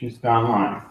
She's gone live.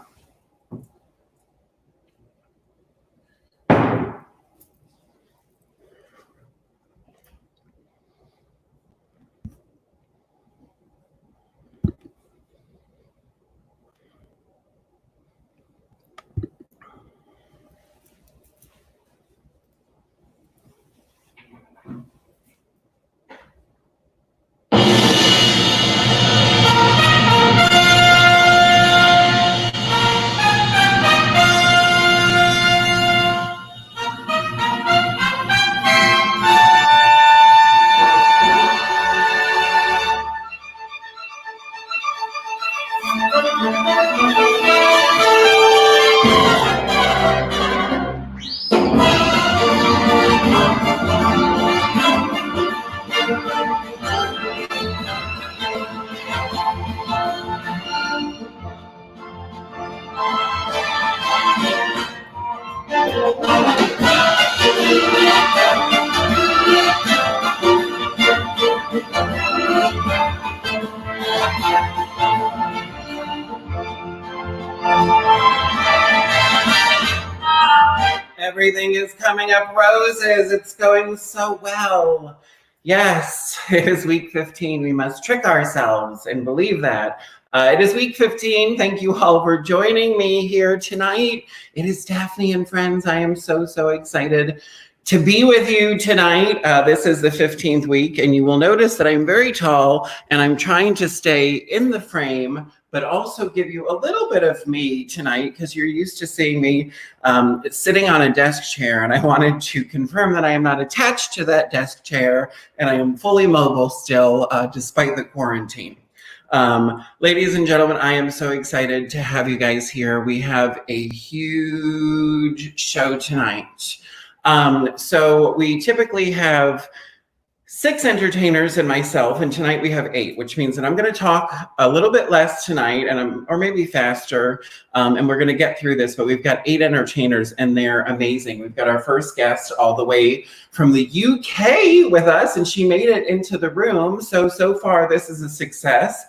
Everything is coming up roses. It's going so well. Yes, it is week 15. We must trick ourselves and believe that. It is week 15. Thank you all for joining me here tonight. It is Daphne and friends. I am so excited to be with you tonight. This is the 15th week, and you will notice that I'm very tall and I'm trying to stay in the frame, but also give you a little bit of me tonight because you're used to seeing me sitting on a desk chair, and I wanted to confirm that I am not attached to that desk chair and I am fully mobile still despite the quarantine. Ladies and gentlemen, I am so excited to have you guys here. We have a huge show tonight. So we typically have 6 entertainers and myself, and tonight we have 8, which means that I'm going to talk a little bit less tonight, or maybe faster, and we're going to get through this. But we've got 8 entertainers, and they're amazing. We've got our first guest all the way from the UK with us, and she made it into the room. So far, this is a success.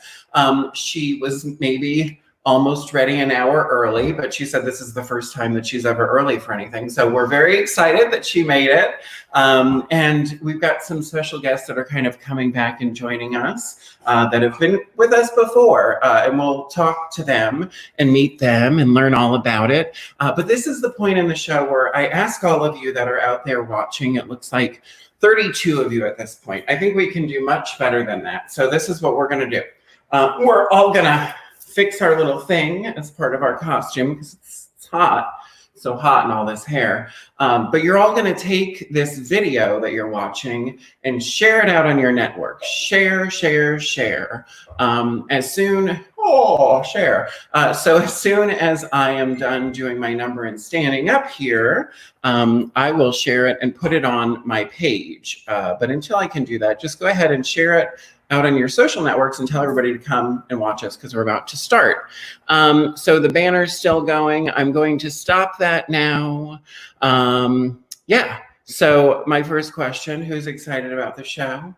She was maybe almost ready an hour early, but she said this is the first time that she's ever early for anything. So we're very excited that she made it. And we've got some special guests that are kind of coming back and joining us that have been with us before. And we'll talk to them and meet them and learn all about it. But this is the point in the show where I ask all of you that are out there watching, it looks like 32 of you at this point. I think we can do much better than that. So this is what we're gonna do. We're all gonna fix our little thing as part of our costume because it's hot, so hot in all this hair. But you're all going to take this video that you're watching and share it out on your network. Share. So as soon as I am done doing my number and standing up here, I will share it and put it on my page. But until I can do that, just go ahead and share it out on your social networks and tell everybody to come and watch us because we're about to start. So the banner's still going. I'm going to stop that now. So my first question, who's excited about the show?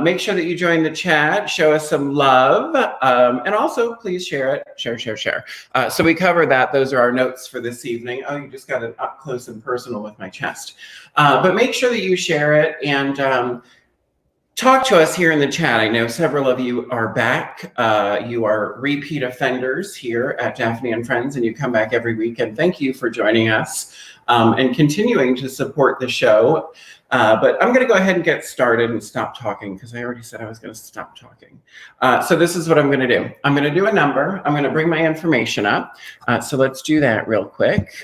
Make sure that you join the chat, show us some love, and also please share it. Share. So we covered that. Those are our notes for this evening. Oh, you just got it up close and personal with my chest. But make sure that you share it and talk to us here in the chat. I know several of you are back. You are repeat offenders here at Daphne and Friends, and you come back every week. And thank you for joining us and continuing to support the show. But I'm going to go ahead and get started and stop talking because I already said I was going to stop talking. So this is what I'm going to do. I'm going to do a number. I'm going to bring my information up. So let's do that real quick.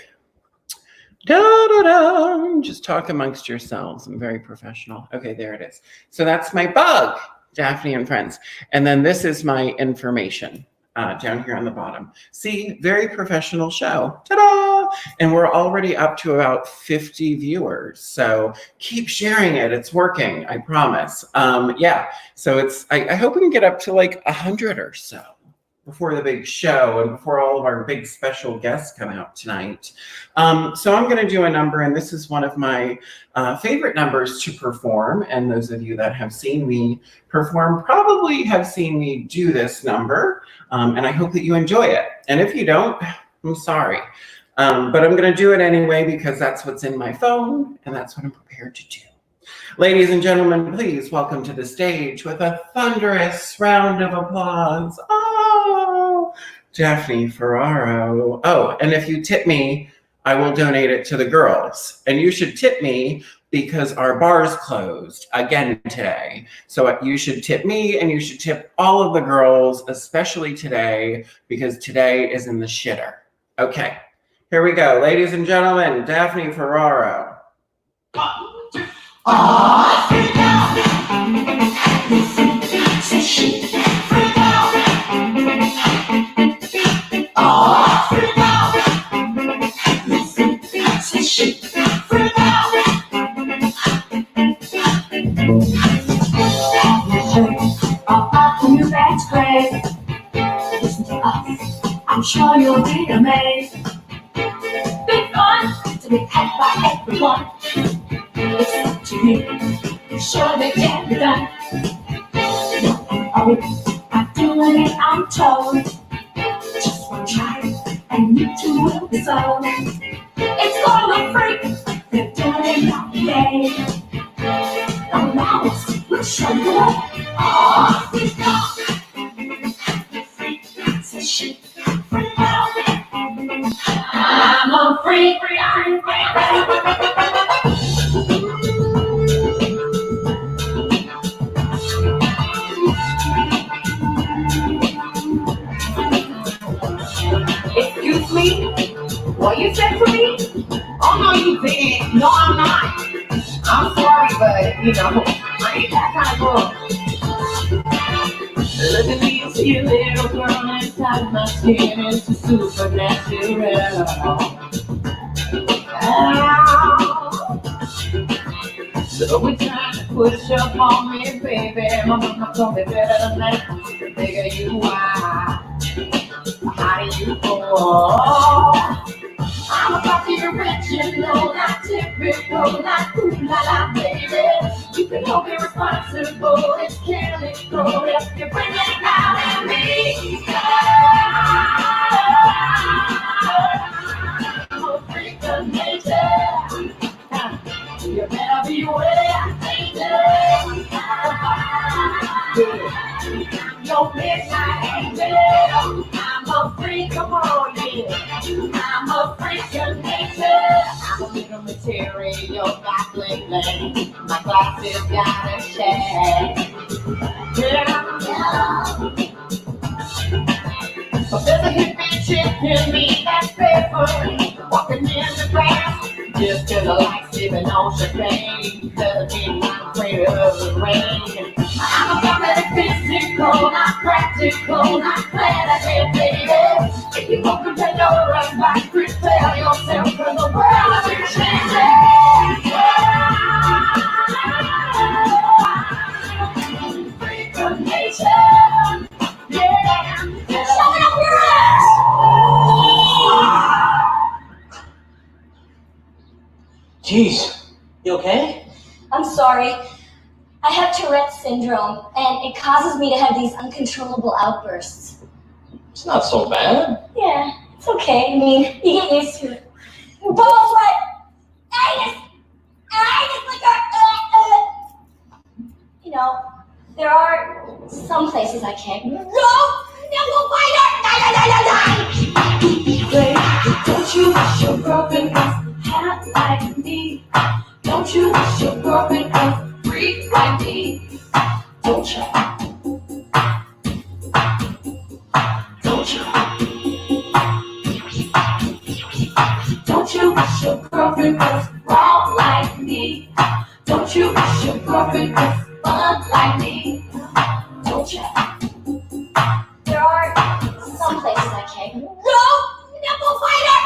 Just talk amongst yourselves. I'm very professional. Okay, there it is. So that's my bug, Daphne and Friends. And then this is my information down here on the bottom. See, very professional show. Ta-da! And we're already up to about 50 viewers. So keep sharing it. It's working, I promise. So I hope we can get up to like 100 or so. before the big show and before all of our big special guests come out tonight. So I'm going to do a number, and this is one of my favorite numbers to perform. And those of you that have seen me perform probably have seen me do this number. And I hope that you enjoy it. And if you don't, I'm sorry. But I'm going to do it anyway because that's what's in my phone and that's what I'm prepared to do. Ladies and gentlemen, please welcome to the stage with a thunderous round of applause. Oh, Daphne Ferraro. Oh, and if you tip me, I will donate it to the girls. And you should tip me because our bar's closed again today. So you should tip me and you should tip all of the girls, especially today, because today is in the shitter. Okay, here we go. Ladies and gentlemen, Daphne Ferraro. Oh, freak out. Say she freak out. Oh, freak out. Say she freak out. You, that's great. Listen to us. I'm sure you'll be amazed. Big fun to be had by everyone. It's up to you. Sure they can be done. Oh, I'm doing it, I'm told. Just one try, and you two will be sold. It's all a freak. They're doing it all day. Don't allow us, we'll show you the way. Oh, freak out. Freak, say she, freak out. I'm a freak, I'm Excuse me? What you said to me? Oh, no, you didn't. No, I'm not. I'm sorry, but, you know, I ain't that kind of girl. Look at me, see a little girl inside my skin. It's a supernatural. So we're trying to push up on me, baby. My mama told me better than that. The bigger you are, the higher you go. I'm about to get rich, you know, not typical, not ooh la la, baby. You can hold me responsible, it's chemical if you bring it down on me. I'm a freak of nature. You better beware, angel. Your midnight angel. I'm a freak of all you. I'm a freak of nature. I'm a little material, got bling bling. My glasses got a shade. Yeah. But there's a hippie chick in me that's paper. Walking in the grass. Just to the light, sipping on champagne. Doesn't mean I'm afraid of the rain. I'm about to be physical, not practical, not planning, baby. If you open the door and back, prepare yourself for the world is changing. Freak of nature, yeah. Show it up your ass. Jeez, you okay? I'm sorry. I have Tourette's syndrome, and it causes me to have these uncontrollable outbursts. It's not so bad. Yeah, it's okay. I mean, you get used to it. Balls wet! Anus! Like you know, there are some places I can't go. Nipple fighter! Don't you wish your girlfriend was hot like me? Don't you wish your girlfriend was freak like me? Don't you? Don't you? Don't you wish your girlfriend was wrong like me? Don't you wish your girlfriend was fun like me? Don't you? There are some places I can't go. Nipple fighter!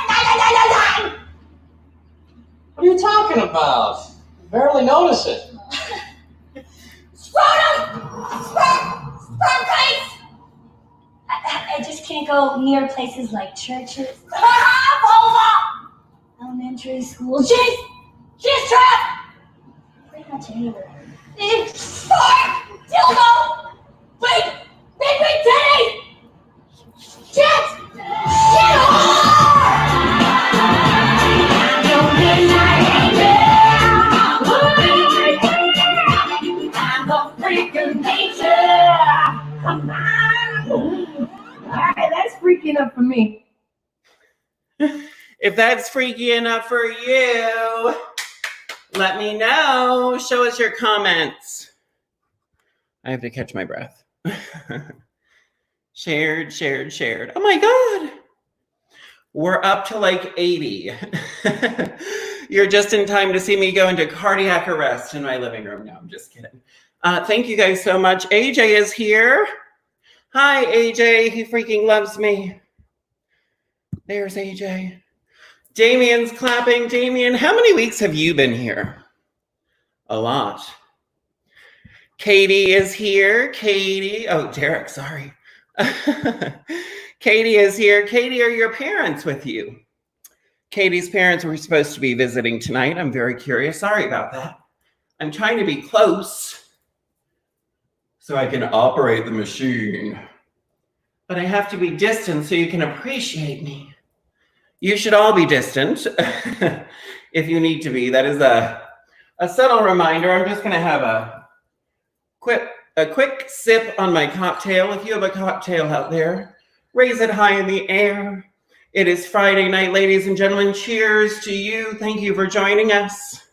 What are you talking about? Barely notice it. Scrotum! Sperm face! I just go near places like churches, elementary school. She's trapped. Pretty much anywhere. Dildo. Wait, Teddy. Jet. Alright, that's freaking up for me. If that's freaky enough for you, let me know. Show us your comments. I have to catch my breath. Shared. Oh my God. We're up to like 80. You're just in time to see me go into cardiac arrest in my living room. No, I'm just kidding. Thank you guys so much. AJ is here. Hi, AJ. He freaking loves me. There's AJ. Damien's clapping. Damien, how many weeks have you been here? A lot. Katie is here. Katie. Oh, Derek, sorry. Katie is here. Katie, are your parents with you? Katie's parents were supposed to be visiting tonight. I'm very curious. Sorry about that. I'm trying to be close so I can operate the machine. But I have to be distant so you can appreciate me. You should all be distant if you need to be. That is a subtle reminder. I'm just going to have a quick sip on my cocktail. If you have a cocktail out there, raise it high in the air. It is Friday night, ladies and gentlemen. Cheers to you. Thank you for joining us.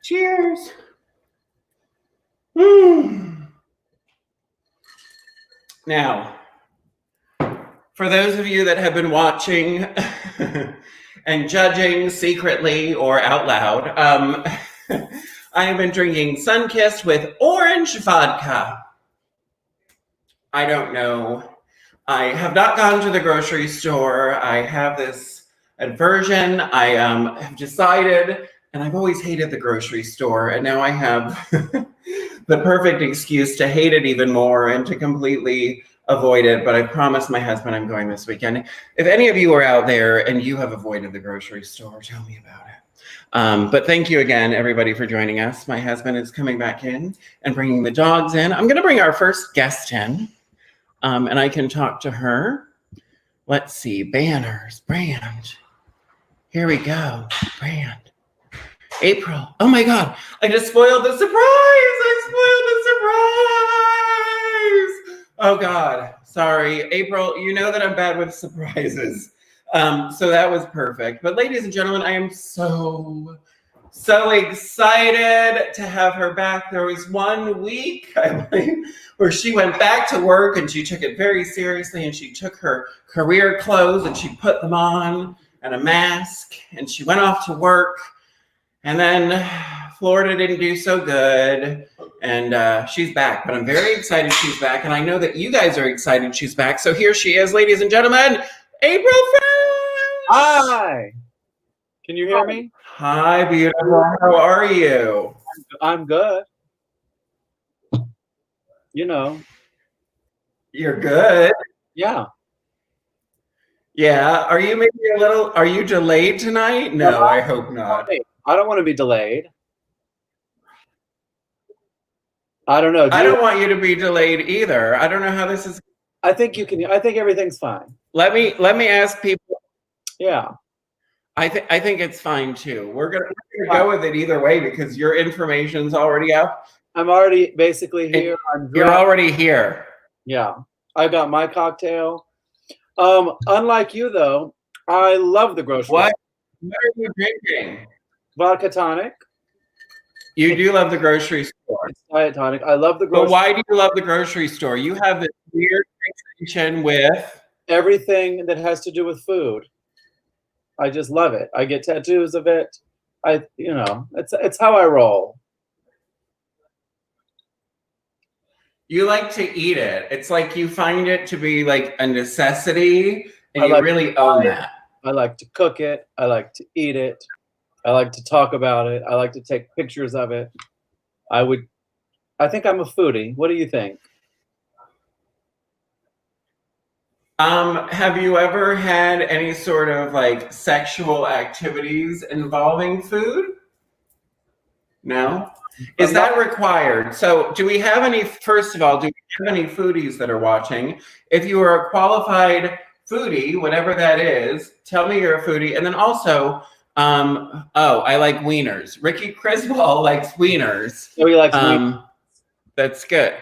Cheers. Now, for those of you that have been watching and judging secretly or out loud, I have been drinking Sunkist with orange vodka. I don't know. I have not gone to the grocery store. I have this aversion. I have decided, and I've always hated the grocery store, and now I have the perfect excuse to hate it even more and to completely avoid it. But I promised my husband I'm going this weekend. If any of you are out there and you have avoided the grocery store, tell me about it. But thank you again, everybody, for joining us. My husband is coming back in and bringing the dogs in. I'm going to bring our first guest in, and I can talk to her. Let's see, banners, brand. Here we go, brand. April. Oh my God, I just spoiled the surprise. Oh God, sorry. April, you know that I'm bad with surprises. So that was perfect. But ladies and gentlemen, I am so excited to have her back. There was 1 week, I believe, where she went back to work and she took it very seriously, and she took her career clothes and she put them on and a mask and she went off to work. And then Florida didn't do so good, and she's back. But I'm very excited she's back, and I know that you guys are excited she's back. So here she is, ladies and gentlemen, April Fresh! Hi! Can you hear me? Hi, beautiful. How are you? I'm good. You know. You're good? Yeah. Yeah. Are you are you delayed tonight? No, I hope not. I don't want to be delayed. I don't know. I don't want you to be delayed either. I don't know how this is. I think you can. I think everything's fine. Let me ask people. Yeah. I think it's fine too. We're gonna go with it either way because your information's already out. I'm already basically here. You're already here. Yeah. I got my cocktail. Unlike you though, I love the grocery. What are you drinking? Vodka tonic. You do love the grocery store. It's diet tonic. I love the grocery. But why do you love the grocery store? You have this weird fixation with everything that has to do with food. I just love it. I get tattoos of it. It's how I roll. You like to eat it. It's like you find it to be like a necessity, and you really own that. I like to cook it. I like to eat it. I like to talk about it. I like to take pictures of it. I think I'm a foodie. What do you think? Have you ever had any sort of like sexual activities involving food? No? Is that required? So do we have any, first of all, do we have any foodies that are watching? If you are a qualified foodie, whatever that is, tell me you're a foodie. And then also, I like wieners. Ricky Criswell likes wieners. Oh, he likes wieners. That's good.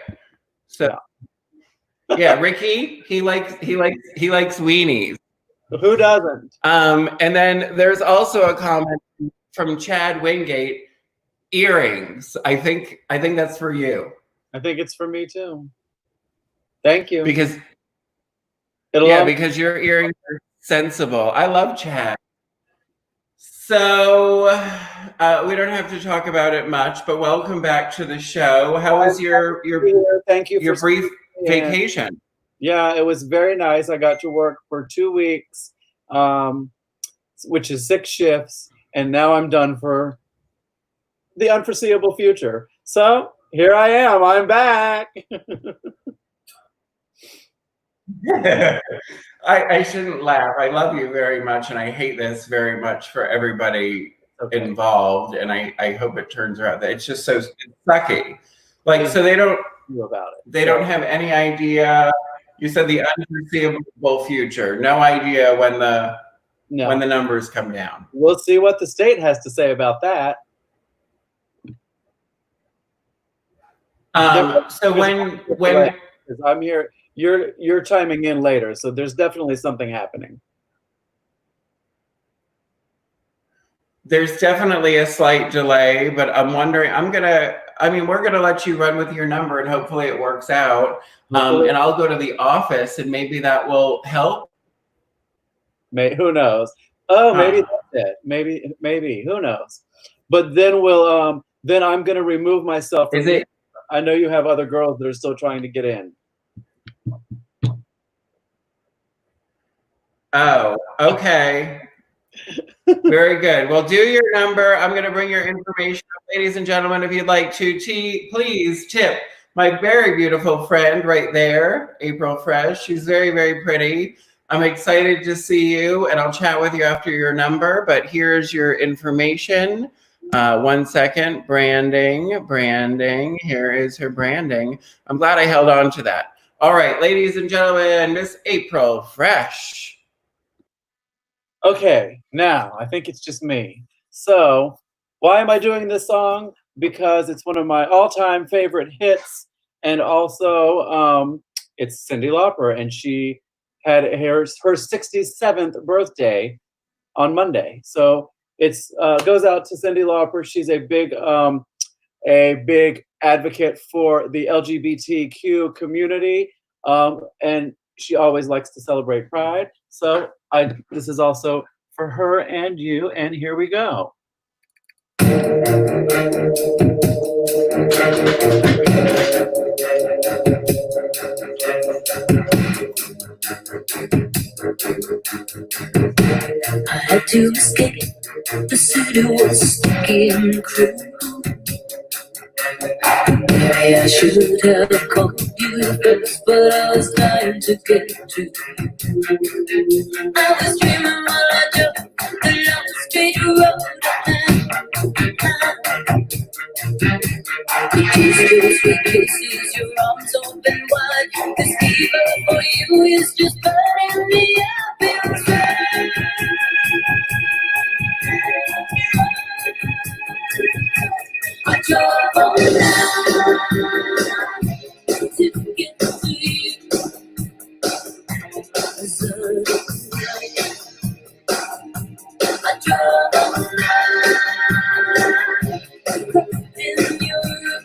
So yeah, Ricky, he likes weenies. Who doesn't? And then there's also a comment from Chad Wingate, earrings. I think that's for you. I think it's for me too. Thank you. Because your earrings are sensible. I love Chad. So we don't have to talk about it much, but welcome back to the show. How was your thank you your for brief vacation? Yeah, it was very nice. I got to work for 2 weeks, which is 6 shifts, and now I'm done for the unforeseeable future. So here I am. I'm back. I shouldn't laugh. I love you very much, and I hate this very much for everybody involved. And I hope it turns out that it's just so sucky. Like, so they don't know about it. They don't have any idea. You said the unforeseeable future. No idea when the numbers come down. We'll see what the state has to say about that. So when I'm here, you're chiming in later, so there's definitely something happening. There's definitely a slight delay, but I'm wondering. We're gonna let you run with your number, and hopefully it works out. And I'll go to the office, and maybe that will help. Who knows? Oh, maybe that's it. Maybe. Who knows? But then then I'm gonna remove myself. Is it? I know you have other girls that are still trying to get in. Oh, okay. Very good. Well, do your number. I'm going to bring your information up. Ladies and gentlemen, if you'd like to, please tip my very beautiful friend right there, April Fresh. She's very, very pretty. I'm excited to see you, and I'll chat with you after your number, but here's your information. 1 second. Branding. Here is her branding. I'm glad I held on to that. All right, ladies and gentlemen, Miss April Fresh. Okay, now I think it's just me. So why am I doing this song? Because it's one of my all-time favorite hits, and also it's Cyndi Lauper, and she had her 67th birthday on Monday. So it's goes out to Cyndi Lauper. She's a big advocate for the LGBTQ community, and she always likes to celebrate Pride. So this is also for her and you, and here we go. I had to escape, the city was sticky and cruel. Maybe I should have called you first, but I was trying to get to you. I was dreaming while I drove the long straight road. You kissed those sweet kisses, your arms open wide. This fever for you is just burning me up inside. I drove all night to get to you. I drove all night in your room,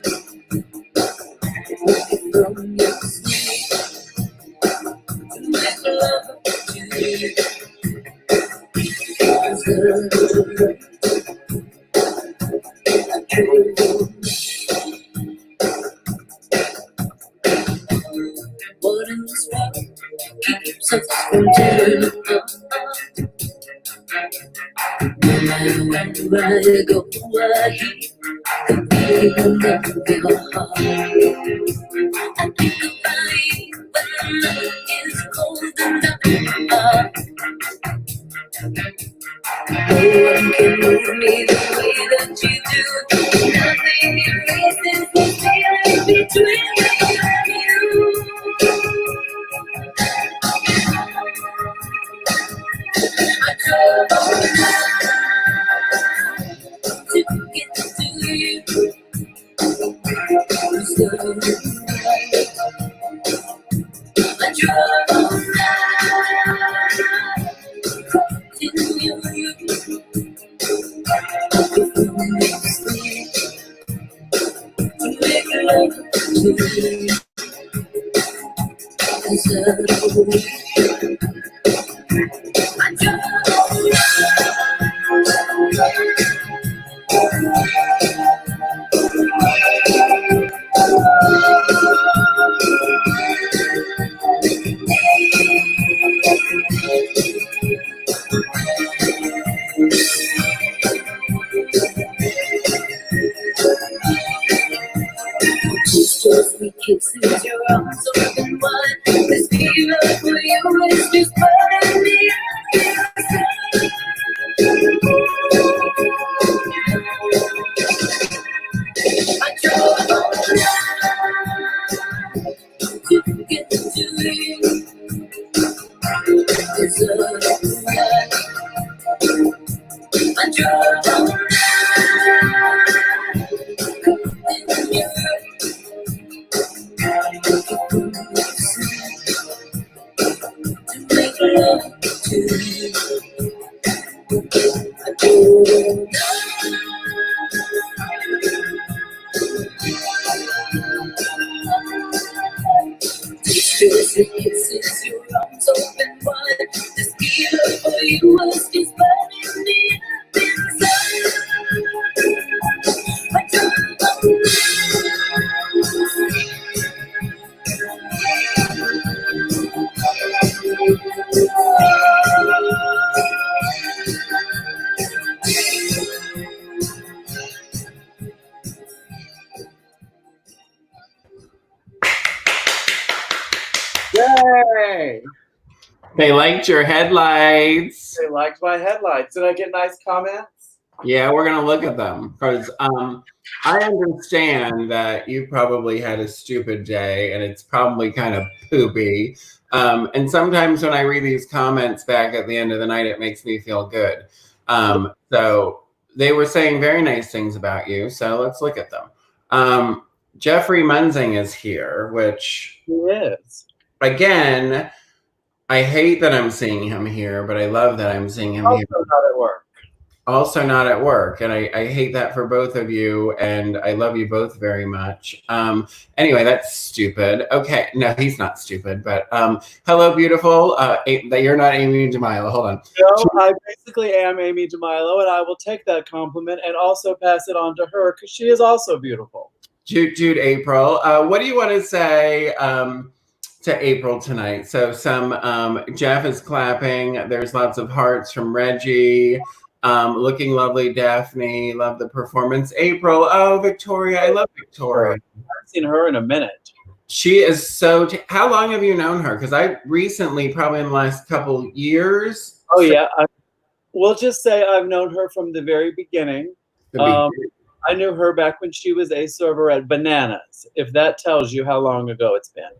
looking from your sleep, make love to you. What in this world keeps us from tearing apart? No matter where I go, I hear the beating of your heart. I think about you when the night is cold and one can move me the way that you do. Nothing erases this feeling between me and you. I drove all night to get to you. So I drove all night to you. To make love to you. So I drove all just we kisses, your arms open wide. This feeling for you is just burning me inside. I drove all night to get to you. It's a night. I drove all night in you. To make love to you. I do. Just kisses, your arms open wide. This feeling for you was just burning me up inside. I don't know. Yay! They liked your headlights. They liked my headlights. Did I get nice comments? Yeah, we're gonna look at them because I understand that you probably had a stupid day and it's probably kind of poopy. And sometimes when I read these comments back at the end of the night, it makes me feel good. So they were saying very nice things about you. So let's look at them. Jeffrey Munzing is here, which He is. again, I hate that I'm seeing him here, but I love that I'm seeing him Also here. not at work. Also not at work, and I hate that for both of you, and I love you both very much. Anyway, that's stupid. Okay, no, he's not stupid, but hello, beautiful. That you're not Amy Demilo. Hold on. No, I basically am Amy Demilo, and I will take that compliment and also pass it on to her because she is also beautiful. Jude April. What do you want to say to April tonight? So Jeff is clapping. There's lots of hearts from Reggie. Looking lovely, Daphne. Love the performance. April. Oh, Victoria. I love Victoria. I haven't seen her in a minute. She is so. How long have you known her? Because I recently, probably in the last couple years. Oh, yeah. We'll just say I've known her from the very beginning. I knew her back when she was a server at Bananas, if that tells you how long ago it's been.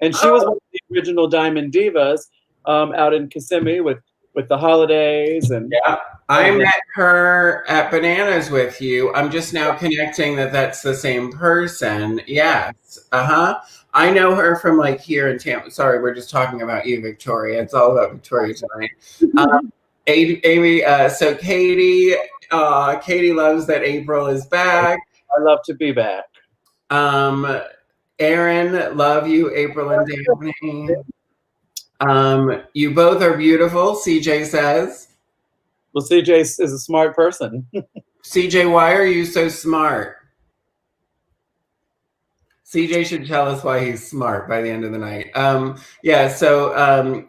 And she was one of the original Diamond Divas out in Kissimmee with the holidays. And yeah, I met her at Bananas with you. I'm just now connecting that that's the same person. Yes. I know her from like here in Tampa. Sorry, we're just talking about you, Victoria. It's all about Victoria tonight. Amy, so Katie loves that April is back. I love to be back. Aaron, love you, April and Daphne. You both are beautiful, CJ says. Well, CJ is a smart person. CJ, why are you so smart? CJ should tell us why he's smart by the end of the night.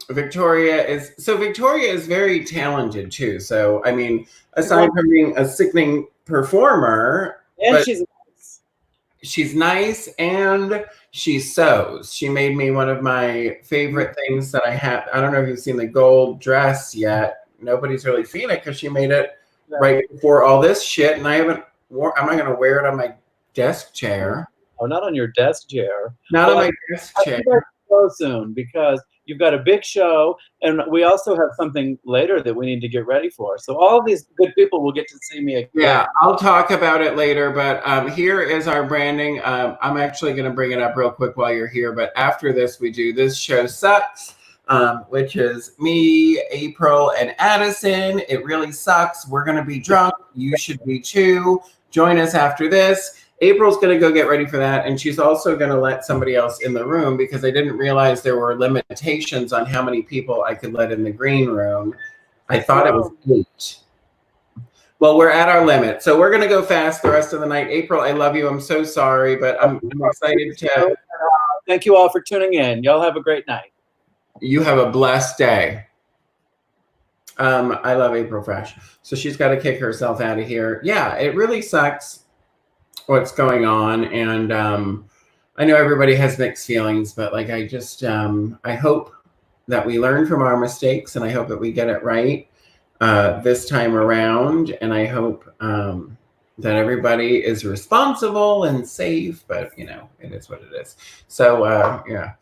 Victoria is very talented too. So, I mean, aside from being a sickening performer, and she's nice and she sews. She made me one of my favorite things that I have. I don't know if you've seen the gold dress yet, nobody's really seen it because she made it right before all this shit, and I haven't I'm not gonna wear it on my desk chair. Oh, not on your desk chair. Not on my desk chair. So soon, because you've got a big show, and we also have something later that we need to get ready for. So all of these good people will get to see me again. Yeah, I'll talk about it later, but here is our branding. I'm actually going to bring it up real quick while you're here, but after this, we do This Show Sucks, which is me, April, and Addison. It really sucks. We're going to be drunk. You should be too. Join us after this. April's going to go get ready for that, and she's also going to let somebody else in the room because I didn't realize there were limitations on how many people I could let in the green room. I thought it was 8. Well, we're at our limit, so we're going to go fast the rest of the night. April, I love you. I'm so sorry, but I'm excited to... Thank you all for tuning in. Y'all have a great night. You have a blessed day. I love April Fresh. So she's got to kick herself out of here. Yeah, it really sucks what's going on, and I know everybody has mixed feelings, but like I just I hope that we learn from our mistakes, and I hope that we get it right this time around, and I hope that everybody is responsible and safe, but you know, it is what it is. So yeah,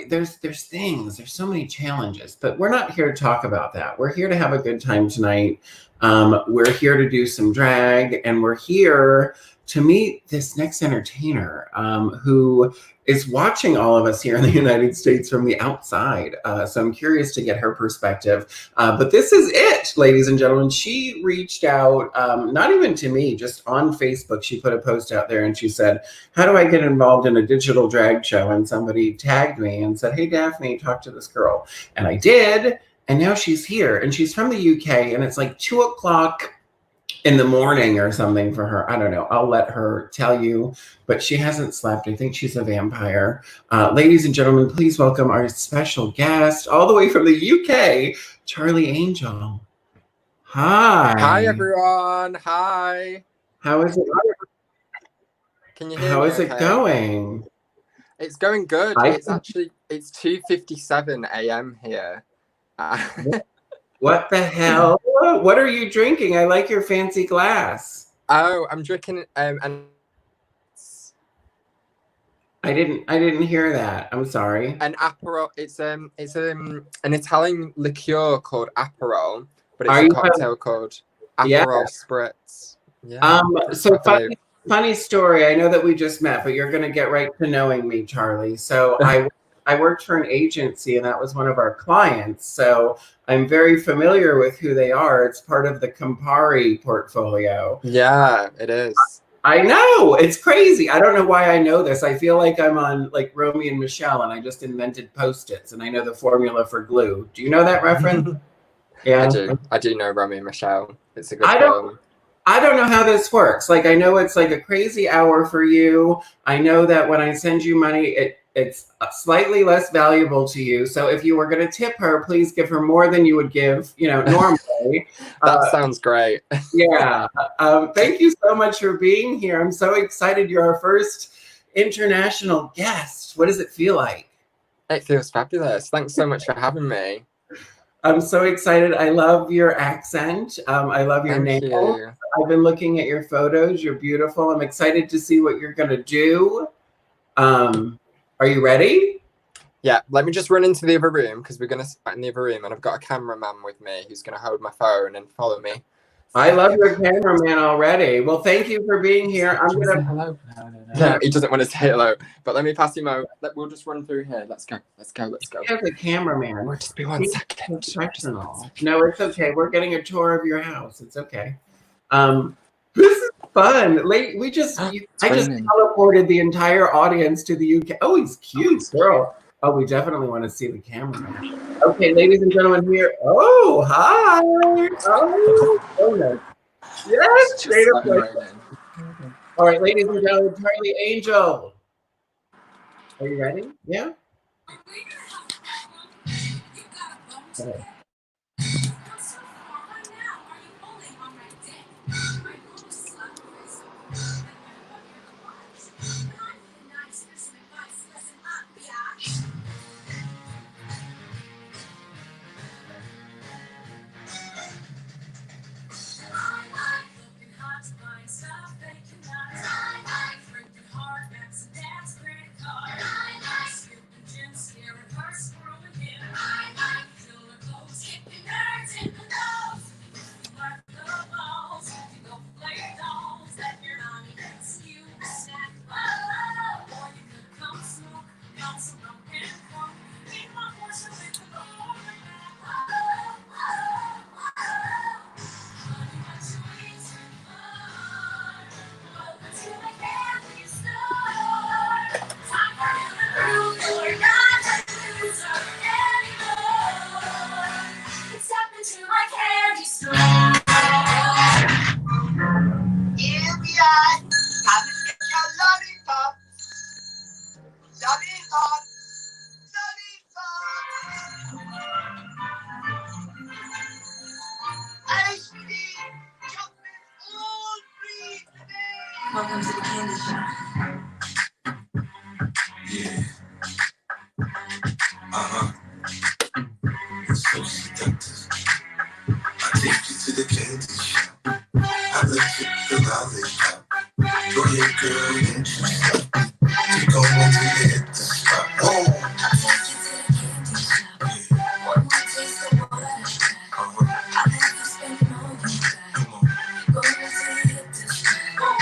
there's things, there's so many challenges, but we're not here to talk about that. We're here to have a good time tonight. We're here to do some drag, and we're here to meet this next entertainer who is watching all of us here in the United States from the outside. So I'm curious to get her perspective. But this is it, ladies and gentlemen. She reached out, not even to me, just on Facebook. She put a post out there and she said, how do I get involved in a digital drag show? And somebody tagged me and said, hey, Daphne, talk to this girl. And I did. And now she's here, and she's from the UK, and it's like 2 o'clock in the morning or something for her. I don't know. I'll let her tell you, but she hasn't slept. I think she's a vampire. Ladies and gentlemen, please welcome our special guest all the way from the UK, Charli Angel. Hi. Hi, everyone. Hi. How is it? Can you hear me? How is it okay? going? It's going good. It's 2:57 a.m. here. What the hell? What are you drinking? I like your fancy glass. Oh, I'm drinking and I didn't hear that. I'm sorry. an Aperol. It's an Italian liqueur called Aperol, but it's a cocktail called Aperol Spritz. Yeah. So funny story. I know that we just met, but you're gonna get right to knowing me, Charli. So I worked for an agency, and that was one of our clients. So I'm very familiar with who they are. It's part of the Campari portfolio. Yeah, it is. I know. It's crazy. I don't know why I know this. I feel like I'm on like Romy and Michelle, and I just invented Post-its, and I know the formula for glue. Do you know that reference? Yeah. I do know Romy and Michelle. It's a good film. I don't know how this works. Like, I know it's like a crazy hour for you. I know that when I send you money, it's slightly less valuable to you. So if you were going to tip her, please give her more than you would give, normally. That sounds great. Yeah. Thank you so much for being here. I'm so excited. You're our first international guest. What does it feel like? It feels fabulous. Thanks so much for having me. I'm so excited. I love your accent. I love your nails. I've been looking at your photos. You're beautiful. I'm excited to see what you're going to do. Are you ready? Yeah, let me just run into the other room because we're going to start in the other room, and I've got a cameraman with me who's going to hold my phone and follow me. I love your cameraman already. Well, thank you for being here. I'm going to... Hello. No, he doesn't want to say hello, but let me pass him over. We'll just run through here. Let's go. He has a cameraman. We'll just be 1 second. Professional. No, it's okay. We're getting a tour of your house. It's okay. This is fun. I just teleported the entire audience to the UK. Oh, he's cute, girl. Oh, we definitely want to see the cameraman. Okay, ladies and gentlemen, here. Oh, hi. Oh, nice. Yes, straight up. All right, ladies and gentlemen, Charli Angel. Are you ready? Yeah? Okay. candy shop. Yeah. It's so seductive. I take you to the candy shop. I let you the lollipop. Go ahead, girl, and you stop. Take on until you hit the spot. Oh. I take you to the candy shop. Yeah. One more taste of what I got. I let you spend all you got. Come on. Go until you hit the spot.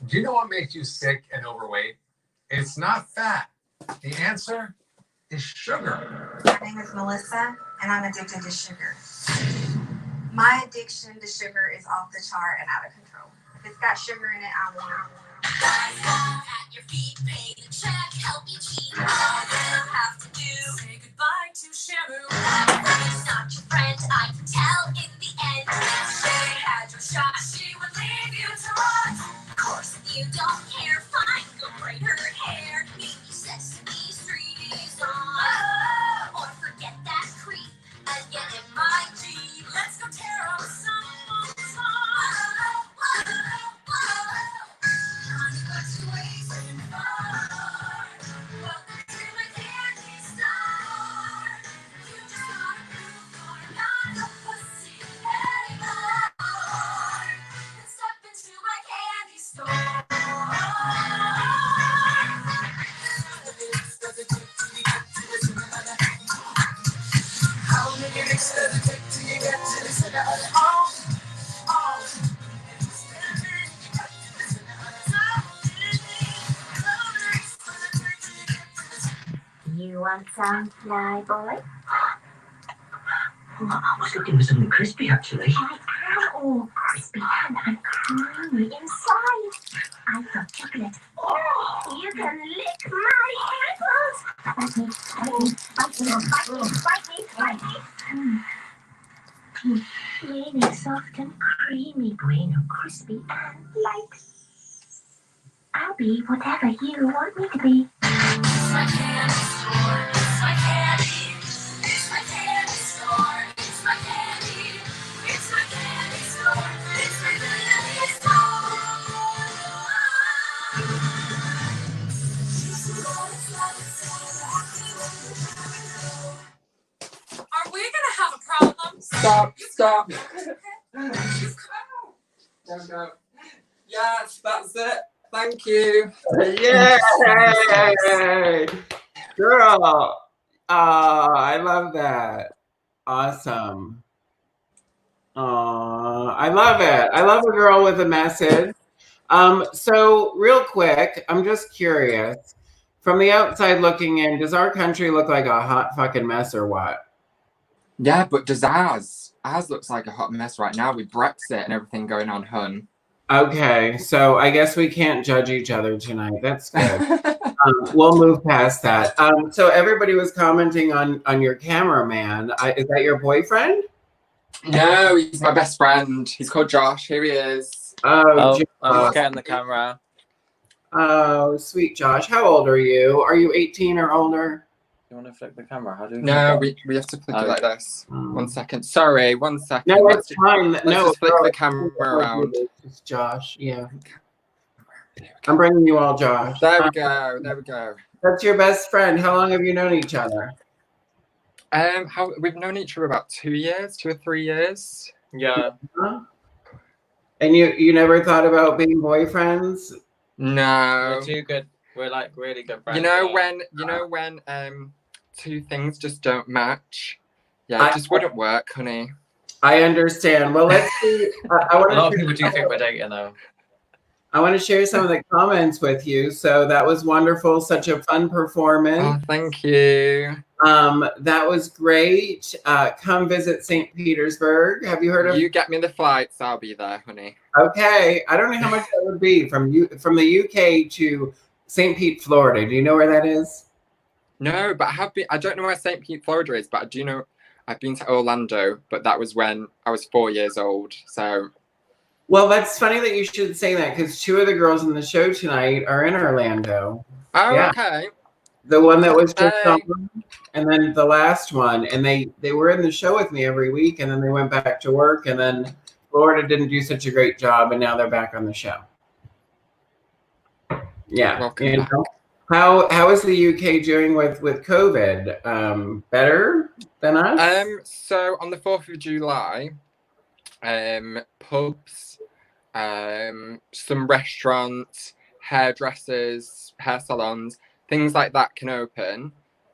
Do you know what makes you sick and overweight? It's not fat. The answer is sugar. My name is Melissa, and I'm addicted to sugar. My addiction to sugar is off the chart and out of control. If it's got sugar in it, I want it. At your feet, pay the check, help you cheat. All you have to do, say goodbye to sugar. She's not your friend, I can tell in the end. If she had your shot, she would leave you to rot. Of course, if you don't care, fine, go braid her hair. Maybe Sesame Street is on. Or forget that creep and get in my Jeep. Let's go tear up someone's heart. Honey, but you wasting fun. Welcome to my candy store. You just got a proof you're not a pussy anymore. And step into my candy store. How many licks does it take till you get to the center of the You want some, fly boy? I was looking for something crispy, actually. I am all crispy and creamy inside. I've got chocolate. Oh, you can lick my handles. Bite me, bite me. Really soft and creamy, bueno, crispy and light. I'll be whatever you want me to be. It's my candy store. It's my candy. It's my candy store. It's my candy. It's my candy store. It's my candy store. Are we gonna have a problem? Stop. Don't go. Yes, that's it. Thank you. Yay! Girl. I love that. Awesome. I love it. I love a girl with a message. So real quick, I'm just curious. From the outside looking in, does our country look like a hot fucking mess or what? Yeah, but does ours? Ours looks like a hot mess right now with Brexit and everything going on, hun. Okay, so I guess we can't judge each other tonight. That's good. We'll move past that. So everybody was commenting on your cameraman. Is that your boyfriend? No, he's my best friend. He's called Josh. Here he is. Oh, I'm getting the camera. Oh, sweet Josh. How old are you? Are you 18 or older? You want to flick the camera? How do you No, we have to flick it like this. 1 second. Sorry, 1 second. No, it's fine. Let's no, just flick the camera around. It's Josh. Yeah. I'm bringing you all Josh. There we go. There we go. That's your best friend. How long have you known each other? We've known each other about 2 years, 2 or 3 years. Yeah. Huh? And you never thought about being boyfriends? No. We're too good. We're like really good friends. You know when two things just don't match? Yeah, it just wouldn't work, honey. I understand. Well, let's see. A lot of people do think we're dating though. I want to share some of the comments with you. So that was wonderful. Such a fun performance. Oh, thank you. That was great. Come visit St. Petersburg. Have you heard of? You get me the flights, I'll be there, honey. Okay. I don't know how much that would be from the UK to St. Pete, Florida. Do you know where that is? No, but I don't know where St. Pete, Florida is, but I do know I've been to Orlando, but that was when I was 4 years old. So. Well, that's funny that you should say that because 2 of the girls in the show tonight are in Orlando. Oh, yeah. Okay. The one that was just on, and then the last one, and they were in the show with me every week, and then they went back to work, and then Florida didn't do such a great job, and now they're back on the show. Yeah. Welcome You back. know, how is the UK doing with COVID? Better than us? So on the 4th of July, pubs, some restaurants, hairdressers, hair salons, things like that can open.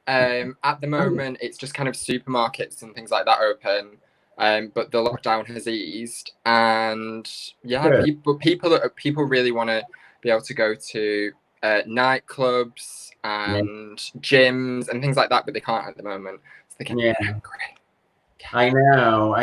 At the moment, it's just kind of supermarkets and things like that open. But the lockdown has eased, and yeah, Good. people really want to be able to go to nightclubs and gyms and things like that, but they can't at the moment. So they get angry. I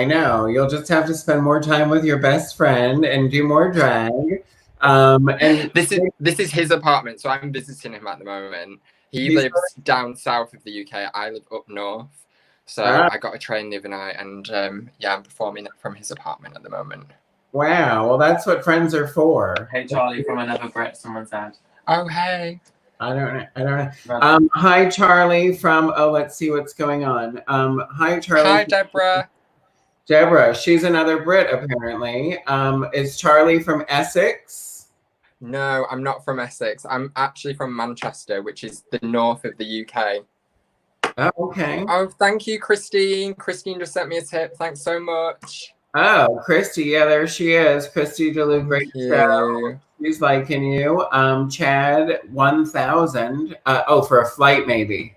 know. You'll just have to spend more time with your best friend and do more drag. And this is his apartment, so I'm visiting him at the moment. He lives down south of the UK. I live up north. So I got a train the other night, and I'm performing from his apartment at the moment. Wow, well, that's what friends are for. Hey, Charlie from another Brit, someone said. Oh, hey. I don't know. Hi, Charlie from, let's see what's going on. Hi, Charlie. Hi, Deborah. Deborah, she's another Brit, apparently. Is Charlie from Essex? No, I'm not from Essex. I'm actually from Manchester, which is the north of the UK. Oh, okay. Oh, thank you, Christine. Christine just sent me a tip. Thanks so much. Oh, Christy. Yeah, there she is. Christy Delu, great show. She's liking you. Chad, 1,000. For a flight, maybe.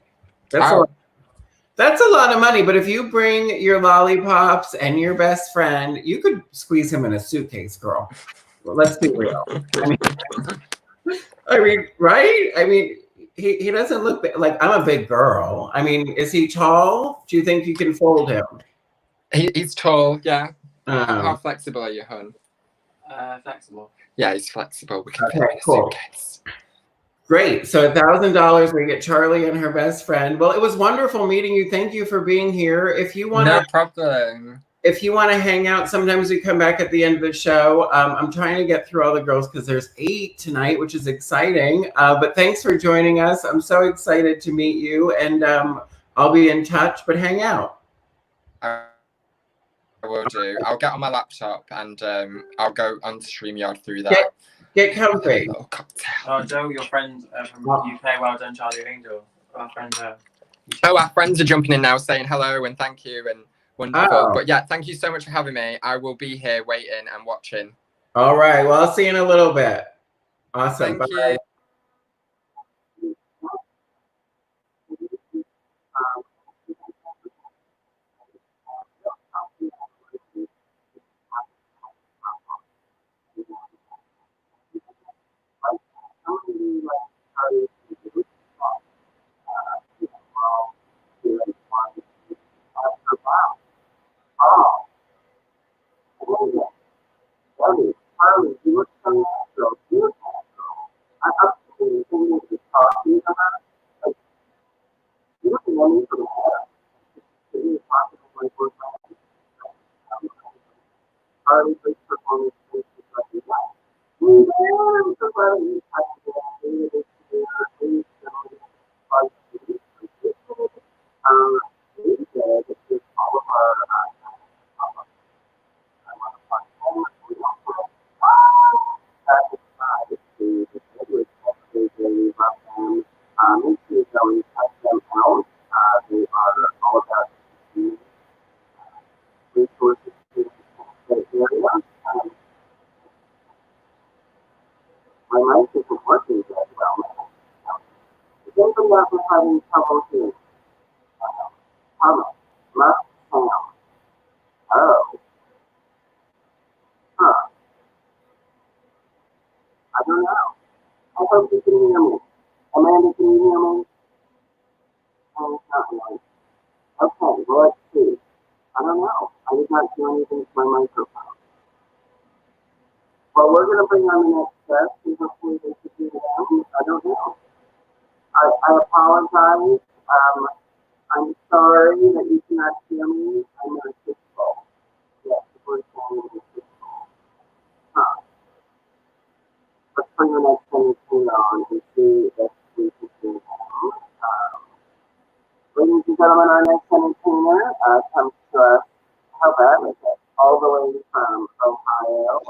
That's a lot of money. But if you bring your lollipops and your best friend, you could squeeze him in a suitcase, girl. Well, let's be real. I mean, right? I mean, he doesn't look like, I'm a big girl. I mean, is he tall? Do you think you can fold him? He's tall, yeah. How flexible are you, hon? Flexible. Yeah, he's flexible. We can fit him in a suitcase. Great. So $1,000, we get Charlie and her best friend. Well, it was wonderful meeting you. Thank you for being here. If you want No problem. If you want to hang out, sometimes we come back at the end of the show. I'm trying to get through all the girls because there's 8 tonight, which is exciting. But thanks for joining us. I'm so excited to meet you, and I'll be in touch, but hang out. I will do. I'll get on my laptop and I'll go on StreamYard through that. Get comfy. Oh, Joe, your friend from the UK, well done, Charli Angel. Our friend. Our friends are jumping in now saying hello and thank you and wonderful. But yeah, thank you so much for having me. I will be here waiting and watching. All right. Well, I'll see you in a little bit. Awesome. Thank Bye. you.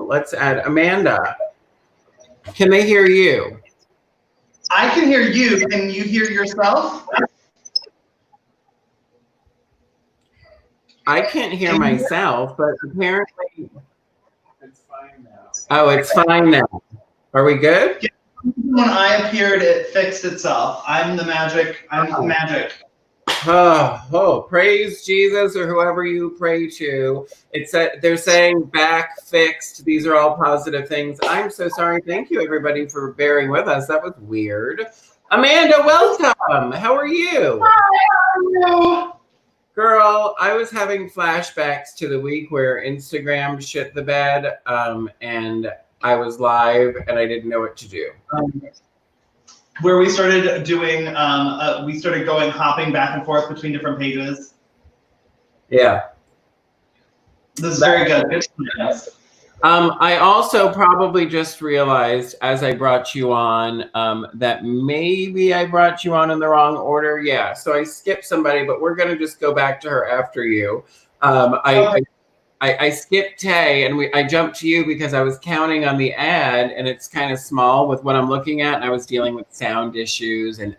Let's add Amanda. Can they hear you? I can hear you. Can you hear yourself? I can't hear myself, but apparently it's fine now. Oh, it's fine now. Are we good? Yeah. When I appeared, it fixed itself. I'm the magic. I'm the magic. Oh, praise Jesus or whoever you pray to. They're saying back fixed. These are all positive things. I'm so sorry. Thank you, everybody, for bearing with us. That was weird. Amanda, welcome. How are you? Hi, how are you? Girl, I was having flashbacks to the week where Instagram shit the bed, and I was live and I didn't know what to do. Where we started doing, we started hopping back and forth between different pages. Yeah. This is very good. Good. I also probably just realized as I brought you on that maybe I brought you on in the wrong order. Yeah, so I skipped somebody, but we're going to just go back to her after you. I skipped Tay and I jumped to you because I was counting on the ad and it's kind of small with what I'm looking at and I was dealing with sound issues and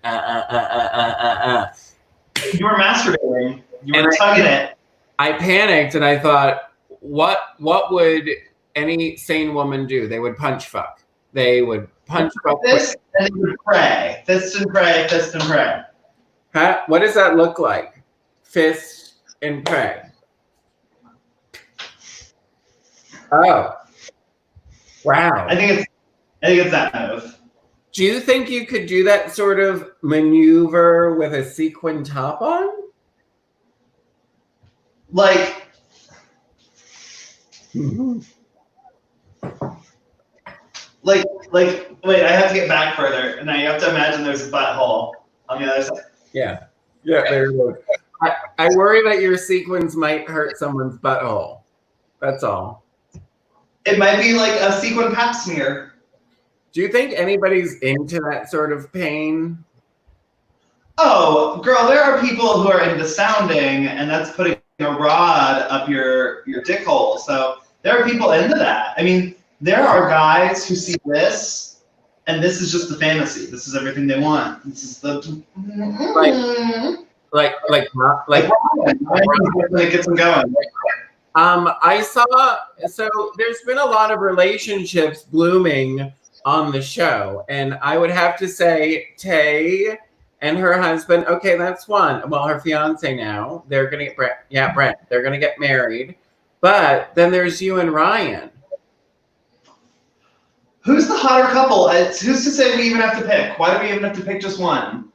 You were masturbating. You were tugging it. I panicked and I thought, what would any sane woman do? They would Punchfuk. They would Punchfuk. Fist and they would pray. Fist and pray, fist and pray. Huh? What does that look like? Fist and pray. Oh, wow! I think it's that move. Do you think you could do that sort of maneuver with a sequin top on? Like, wait, I have to get back further, and now you have to imagine there's a butthole on the other side. Yeah, there you go. I worry that your sequins might hurt someone's butthole. That's all. It might be like a sequin pap smear. Do you think anybody's into that sort of pain? Oh, girl, there are people who are into sounding, and that's putting a rod up your dick hole. So there are people into that. I mean, there are guys who see this, and this is just the fantasy. This is everything they want. This is the like when it gets them going. I saw, so there's been a lot of relationships blooming on the show, and I would have to say Tay and her husband, okay, that's one. Well, her fiance now, they're gonna get Brent, they're gonna get married. But then there's you and Ryan. Who's the hotter couple? Who's to say we even have to pick? Why do we even have to pick just one?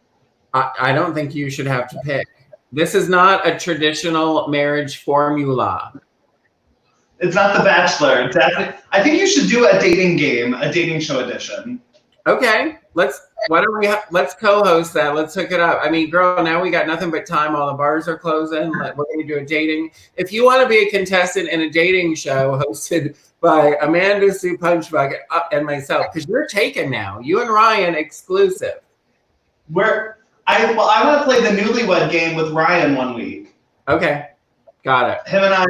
I don't think you should have to pick. This is not a traditional marriage formula. It's not The Bachelor. I think you should do a dating game, a dating show edition. Okay, let's co-host that. Let's hook it up. I mean, girl, now we got nothing but time. All the bars are closing. We're going to do a dating. If you want to be a contestant in a dating show hosted by Amanda Sue Punchfuk and myself, because you're taken now. You and Ryan exclusive. I want to play the newlywed game with Ryan one week. Okay, got it. Him and I,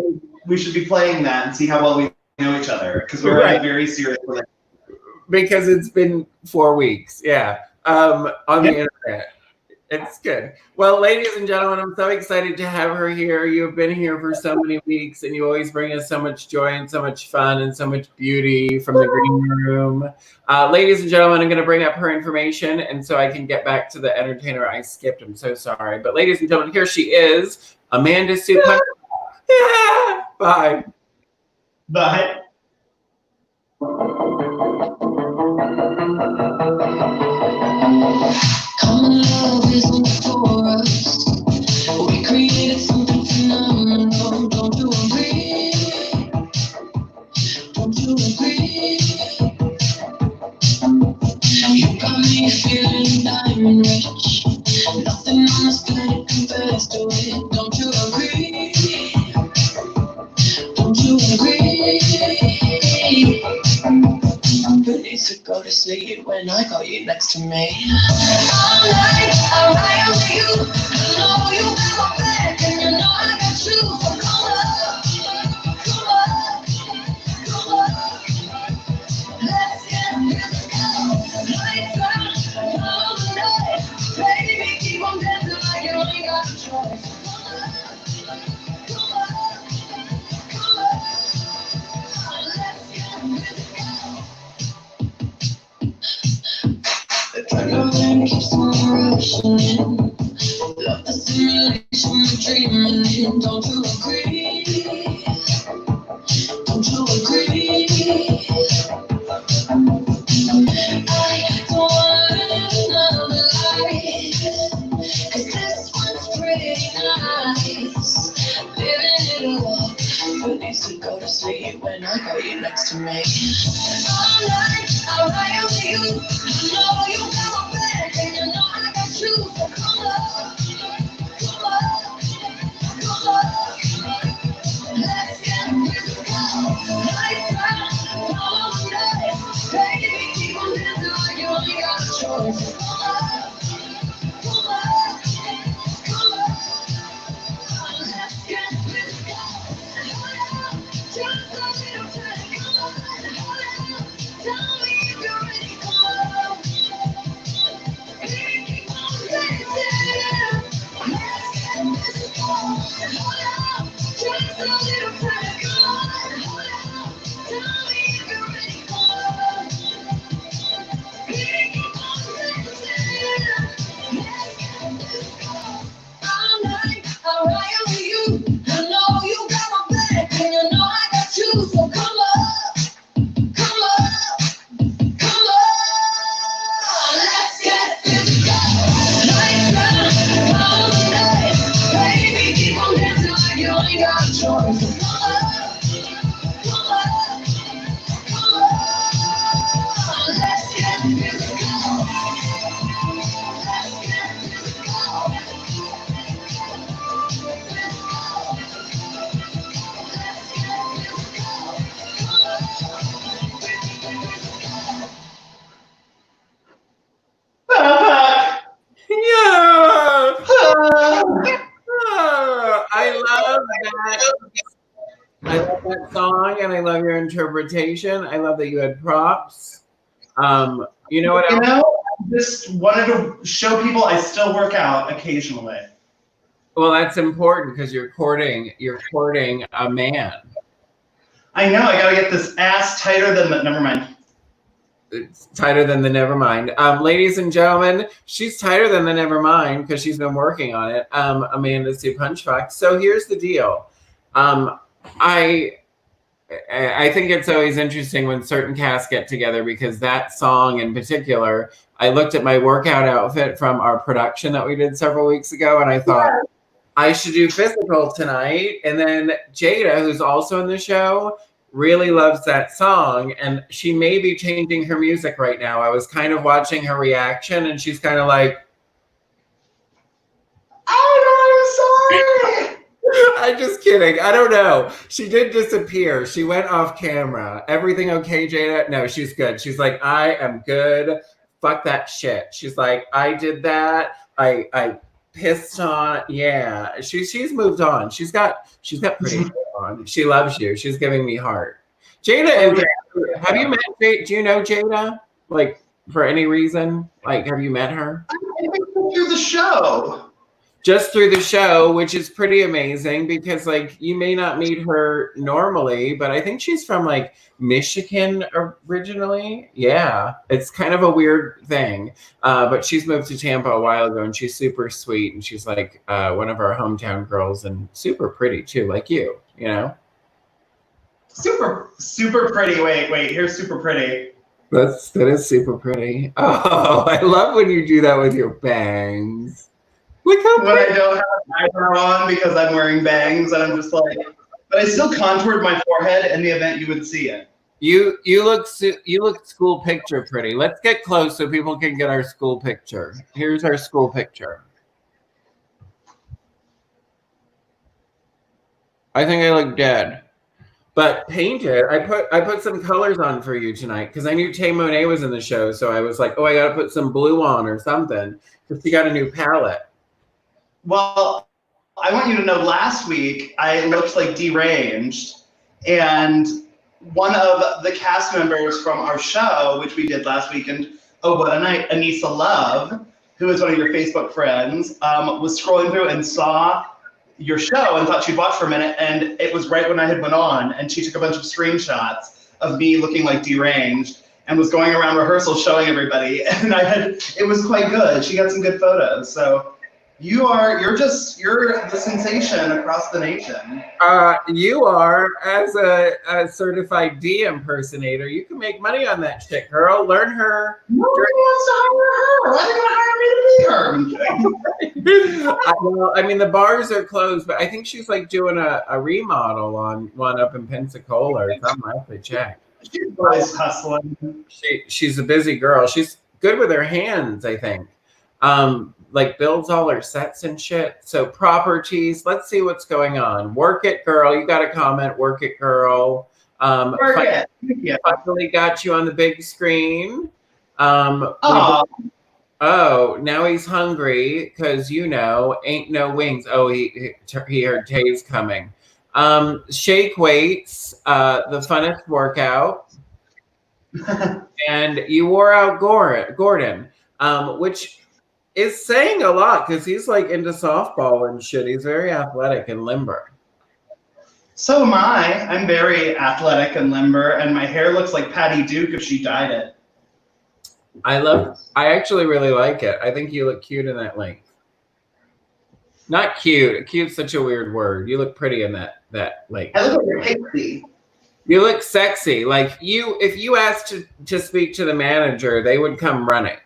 we should be playing that and see how well we know each other, because we're in a very serious relationship. Because it's been 4 weeks, yeah, on the internet. It's good. Well, ladies and gentlemen, I'm so excited to have her here. You've been here for so many weeks, and you always bring us so much joy and so much fun and so much beauty from the green room. Ladies and gentlemen, I'm going to bring up her information, and so I can get back to the entertainer I skipped. I'm so sorry. But ladies and gentlemen, here she is, Amanda Sue Punchfuk. Yeah. Bye. Bye. Common love isn't for us. We created something phenomenal. Don't you agree? Don't you agree? You got me feeling diamond rich. Nothing on this planet compares to it. Don't you agree? Don't you agree? Ready to go to sleep when I got you next to me. All night I ride with you. You know you got my back and you know I got you. So come on, come on, come on. Let's get physical. Lights out. Love the simulation we're dreaming in. Don't you agree? Don't you agree? I don't wanna live another life, 'cause this one's pretty nice. Living it up, who needs to go to sleep when I got you next to me? All night, I'll ride with you. I know you got my back, and you know I got you. So come on, come on, come on. Let's get physical. Lights out, all on night. Baby, keep on dancing like you ain't got a choice. Come on, come on, come on. Let's get physical. Hold on, just a little time. Come on, hold on. Tell me if you're ready. Come on. Baby, keep on dancing. Let's get physical. Hold on, just a little time. Come on, hold on. Tell me if you're ready. Come on. Baby, keep on dancing. Let's get physical. All night, I'll ride with you. I know you got my back, and you know I got you. So come on, come on, come on. Let's get physical. Lights out, all night. Baby, keep on dancing like you ain't got a choice. So come on, come on, come on. Let's get physical. Let's get physical. Yeah. I love that. I love that song, and I love your interpretation. I love that you had props. You know what You else? know, I just wanted to show people I still work out occasionally. Well, that's important because you're courting a man. I know, I gotta get this ass tighter than the, never mind. It's tighter than the Nevermind. Ladies and gentlemen, she's tighter than the Nevermind because she's been working on it. Amanda C. Punchfuk. So here's the deal. I think it's always interesting when certain casts get together because that song in particular, I looked at my workout outfit from our production that we did several weeks ago, and I thought I should do physical tonight. And then Jaeda, who's also in the show, really loves that song, and she may be changing her music right now. I was kind of watching her reaction, and she's kind of like, Oh, I'm sorry. I'm just kidding. I don't know. She did disappear. She went off camera. Everything okay, Jaeda? No, she's good. She's like, I am good. Fuck that shit. She's like, I did that. I pissed on. Yeah. She's moved on. She's got pretty good on. She loves you. She's giving me heart. Jaeda, have you met? Do you know Jaeda? Like for any reason? Like, have you met her? I think through the show. Just through the show, which is pretty amazing because like you may not meet her normally, but I think she's from like Michigan originally. Yeah, it's kind of a weird thing, but she's moved to Tampa a while ago, and she's super sweet, and she's like one of our hometown girls, and super pretty too, like you know. Super pretty. Wait, here's super pretty. That is super pretty. Oh, I love when you do that with your bangs. Look how when I don't have an eyebrow on because I'm wearing bangs, and I'm just like, but I still contoured my forehead in the event you would see it. You look school picture pretty. Let's get close so people can get our school picture. Here's our school picture. I think I look dead. But painted, I put some colors on for you tonight because I knew Tay Monet was in the show, so I was like, oh, I gotta put some blue on or something because she got a new palette. Well, I want you to know last week I looked like deranged, and one of the cast members from our show, which we did last weekend, Oh What a Night, Anissa Love, who is one of your Facebook friends, was scrolling through and saw your show and thought she'd watch for a minute, and it was right when I had went on, and she took a bunch of screenshots of me looking like deranged, and was going around rehearsal showing everybody. And it was quite good. She got some good photos. So you're the sensation across the nation. You are, as a certified D impersonator, you can make money on that chick, girl. Learn her. Nobody wants to hire her. Why are they going to hire me to be her? I mean, the bars are closed, but I think she's like doing a remodel on one up in Pensacola or something. I have to check. She's always hustling. She's a busy girl. She's good with her hands, I think. Like builds all her sets and shit. So properties, let's see what's going on. Work it, girl. You got a comment. Work it, girl. Work it. Yeah. Finally got you on the big screen. Oh, now he's hungry because ain't no wings. Oh, he heard Tay's coming. Shake weights, the funnest workout. And you wore out Gordon, which is saying a lot because he's like into softball and shit. He's very athletic and limber. so am I. I'm very athletic and limber, and my hair looks like Patty Duke if she dyed it. I actually really like it. I think you look cute in that length. Not cute. Cute's such a weird word. You look pretty in that length. I look like you're pixie. You look sexy. Like if you asked to speak to the manager, they would come running.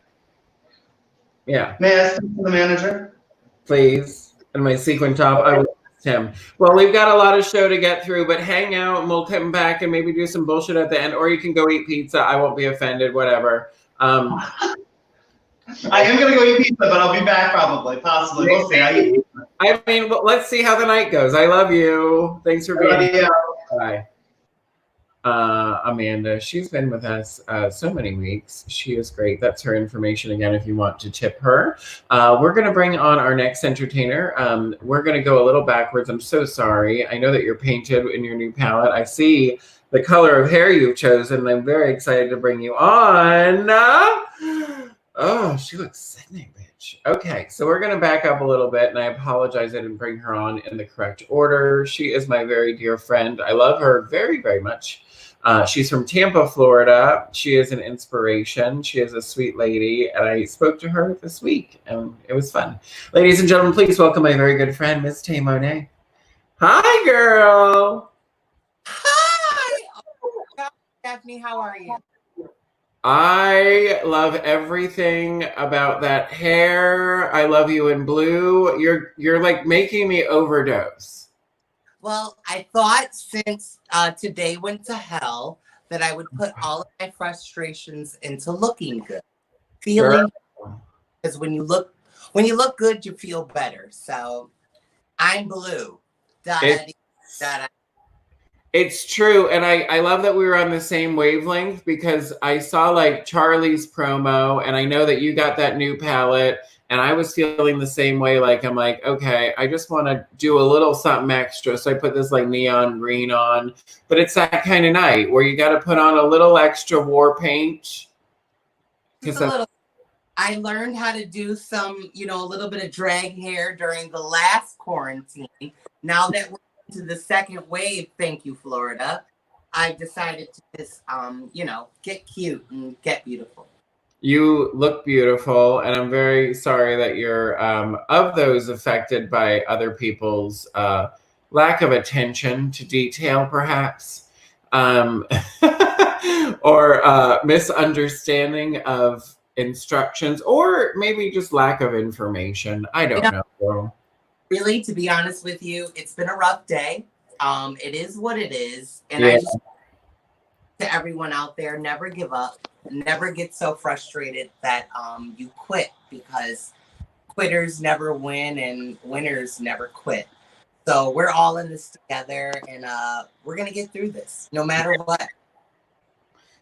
Yeah. May I speak to the manager? Please. And my sequin top, I will ask him. Well, we've got a lot of show to get through, but hang out and we'll come back and maybe do some bullshit at the end, or you can go eat pizza. I won't be offended, whatever. I am going to go eat pizza, but I'll be back possibly. We'll see. I mean, let's see how the night goes. I love you. Thanks for being here. Bye. Amanda, she's been with us so many weeks. She is great. That's her information again if you want to tip her. We're going to bring on our next entertainer. We're going to go a little backwards. I'm so sorry. I know that you're painted in your new palette. I see the color of hair you've chosen. I'm very excited to bring you on. Oh, she looks sickening, bitch. Okay, so we're going to back up a little bit, and I apologize I didn't bring her on in the correct order. She is my very dear friend. I love her very, very much. She's from Tampa, Florida. She is an inspiration. She is a sweet lady, and I spoke to her this week, and it was fun. Ladies and gentlemen, please welcome my very good friend, Miss Tay Monet. Hi, girl. Hi. Oh, God, Daphne, how are you? I love everything about that hair. I love you in blue. You're like making me overdose. Well, I thought since today went to hell that I would put all of my frustrations into looking good, feeling. Because when you look good, you feel better. So I'm blue. It's true, and I love that we were on the same wavelength because I saw like Charli's promo, and I know that you got that new palette, and I was feeling the same way. Like I'm like, okay, I just want to do a little something extra, so I put this like neon green on. But it's that kind of night where you got to put on a little extra war paint. I learned how to do some, a little bit of drag hair during the last quarantine. Now that we're to the second wave, thank you, Florida, I decided to just, get cute and get beautiful. You look beautiful, and I'm very sorry that you're of those affected by other people's lack of attention to detail, perhaps, or misunderstanding of instructions, or maybe just lack of information. I don't know. Really, to be honest with you, it's been a rough day. It is what it is. And I just, to everyone out there, never give up. Never get so frustrated that you quit, because quitters never win and winners never quit. So we're all in this together, and we're going to get through this no matter what.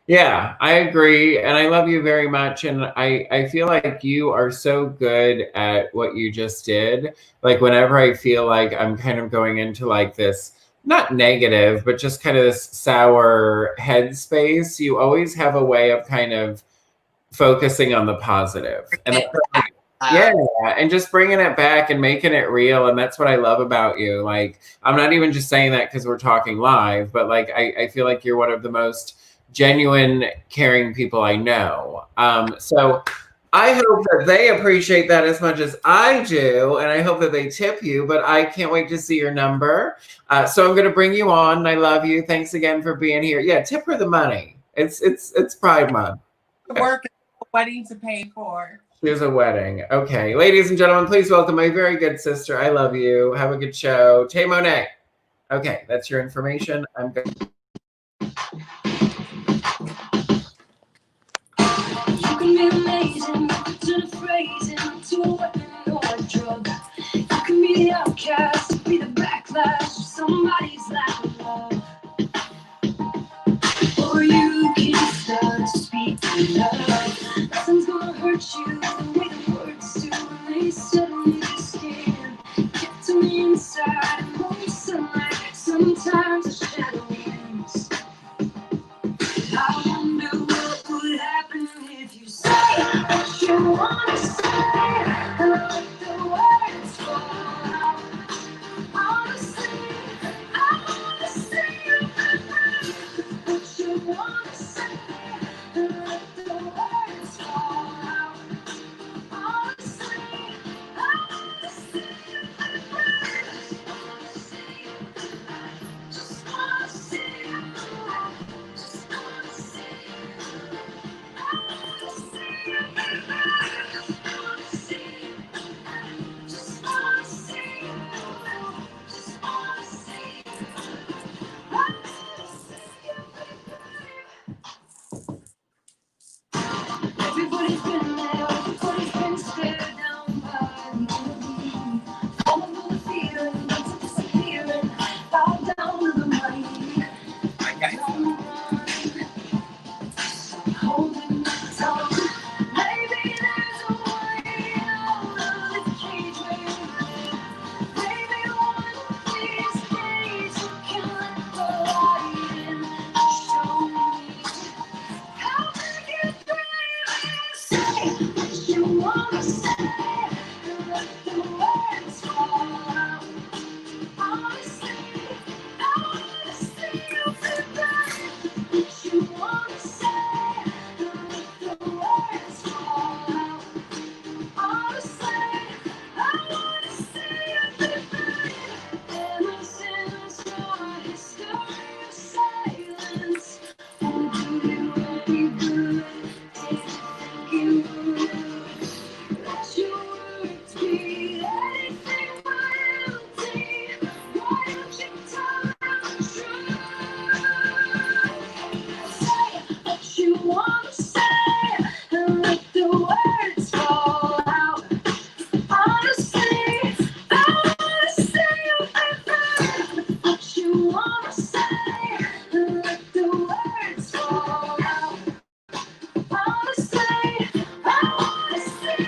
Yeah, I agree. And I love you very much. And I feel like you are so good at what you just did. Like whenever I feel like I'm kind of going into like this, not negative, but just kind of this sour headspace, you always have a way of kind of focusing on the positive. And and just bringing it back and making it real. And that's what I love about you. Like, I'm not even just saying that because we're talking live, but like, I feel like you're one of the most genuine, caring people I know. So I hope that they appreciate that as much as I do, and I hope that they tip you, but I can't wait to see your number. So I'm going to bring you on, and I love you. Thanks again for being here. Yeah, tip her the money. It's Pride Month. Work, wedding to pay for. Here's a wedding. Okay, ladies and gentlemen, please welcome my very good sister. I love you. Have a good show. Tay Monet. Okay, that's your information. I'm good. You can be amazing, turn a phrase into a weapon or a drug. You can be the outcast, be the backlash of somebody's lack of love. Or you can start speaking love. Nothing's gonna hurt you the way the words do when they suddenly just can't get to me inside. And no sunlight, sometimes a shadow wins. I wonder what would happen if you say what you want to say and let the words fall out. Honestly, I want to say what you want to say and let the words fall out. Honestly, I want to say just want to say everybody's been there, everybody's been stared down by the enemy. Falling for the feeling, that's a disappearing. Bow down to the mighty. Don't run, stop holding your tongue. Maybe there's a way out of the cage where you live. Maybe one of these days you can let the light in. Show me how big your dream is. Say what you want to say and let the words fall out. Honestly, I want to see you today. What you want to say and let the words fall out. Honestly, I want to see you today. Ever since your history of silence, won't do you any good if you would let your words be anything but empty. Why don't you tell the truth? Say what you want to say and let the words fall out. Honestly, I want to say what you want to say and let the words fall out. Honestly, I want to say